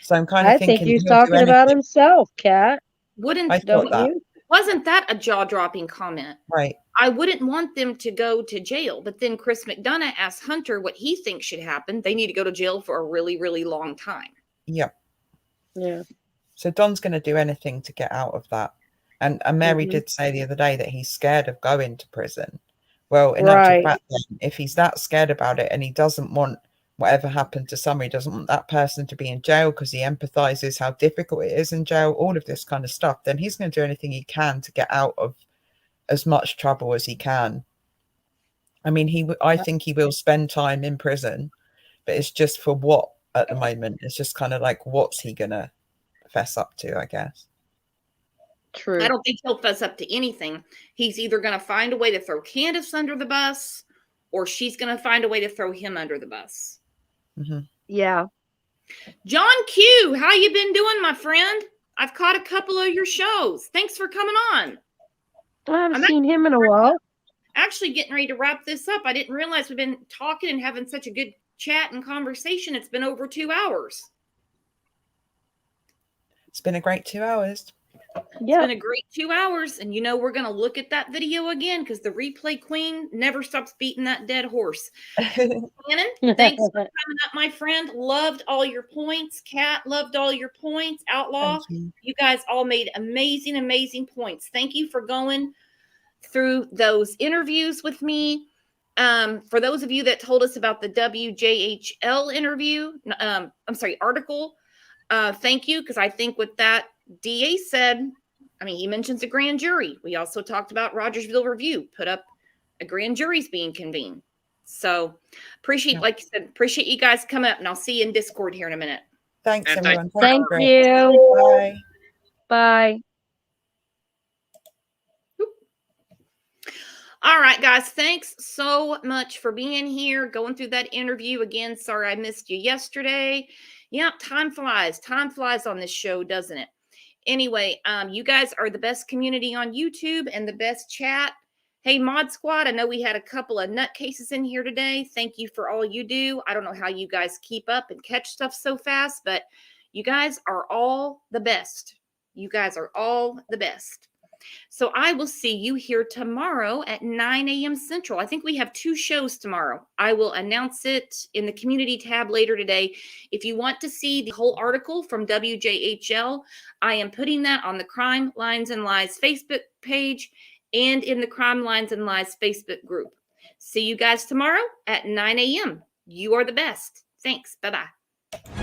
So I'm kind of thinking. I think he's talking about himself, Kat. Wasn't that a jaw-dropping comment? Right. I wouldn't want them to go to jail. But then Chris McDonough asked Hunter what he thinks should happen. They need to go to jail for a really, really long time. Yeah. Yeah. So Don's going to do anything to get out of that. And Mary did say the other day that he's scared of going to prison. Well, in actual fact, then, if he's that scared about it and he doesn't want whatever happened to somebody, doesn't want that person to be in jail because he empathizes how difficult it is in jail, all of this kind of stuff, then he's going to do anything he can to get out of as much trouble as he can. I mean, I think he will spend time in prison, but it's just for what at the moment? It's just kind of like, what's he going to fess up to, I guess. True. I don't think he'll fess up to anything. He's either going to find a way to throw Candace under the bus or she's going to find a way to throw him under the bus. Yeah. John Q, how you been doing, my friend? I've caught a couple of your shows. Thanks for coming on. I haven't seen him in a while. Actually getting ready to wrap this up. I didn't realize we've been talking and having such a good chat and conversation. It's been over 2 hours. It's been a great 2 hours. It's been a great 2 hours. And we're going to look at that video again because the replay queen never stops beating that dead horse. Shannon, thanks for coming up, my friend. Loved all your points. Kat, loved all your points. Outlaw, you guys all made amazing, amazing points. Thank you for going through those interviews with me. For those of you that told us about the WJHL interview, article, thank you, because I think with that DA said, he mentions a grand jury. We also talked about Rogersville Review, put up a grand jury's being convened. So appreciate you guys coming up, and I'll see you in Discord here in a minute. Thanks, everyone. Thank you. Bye. Bye. All right, guys, thanks so much for being here, going through that interview again. Sorry I missed you yesterday. Yeah, time flies. Time flies on this show, doesn't it? Anyway, you guys are the best community on YouTube and the best chat. Hey, Mod Squad, I know we had a couple of nutcases in here today. Thank you for all you do. I don't know how you guys keep up and catch stuff so fast, but you guys are all the best. You guys are all the best. So I will see you here tomorrow at 9 a.m. Central. I think we have 2 shows tomorrow. I will announce it in the community tab later today. If you want to see the whole article from WJHL, I am putting that on the Crime Lines and Lies Facebook page and in the Crime Lines and Lies Facebook group. See you guys tomorrow at 9 a.m. You are the best. Thanks. Bye-bye.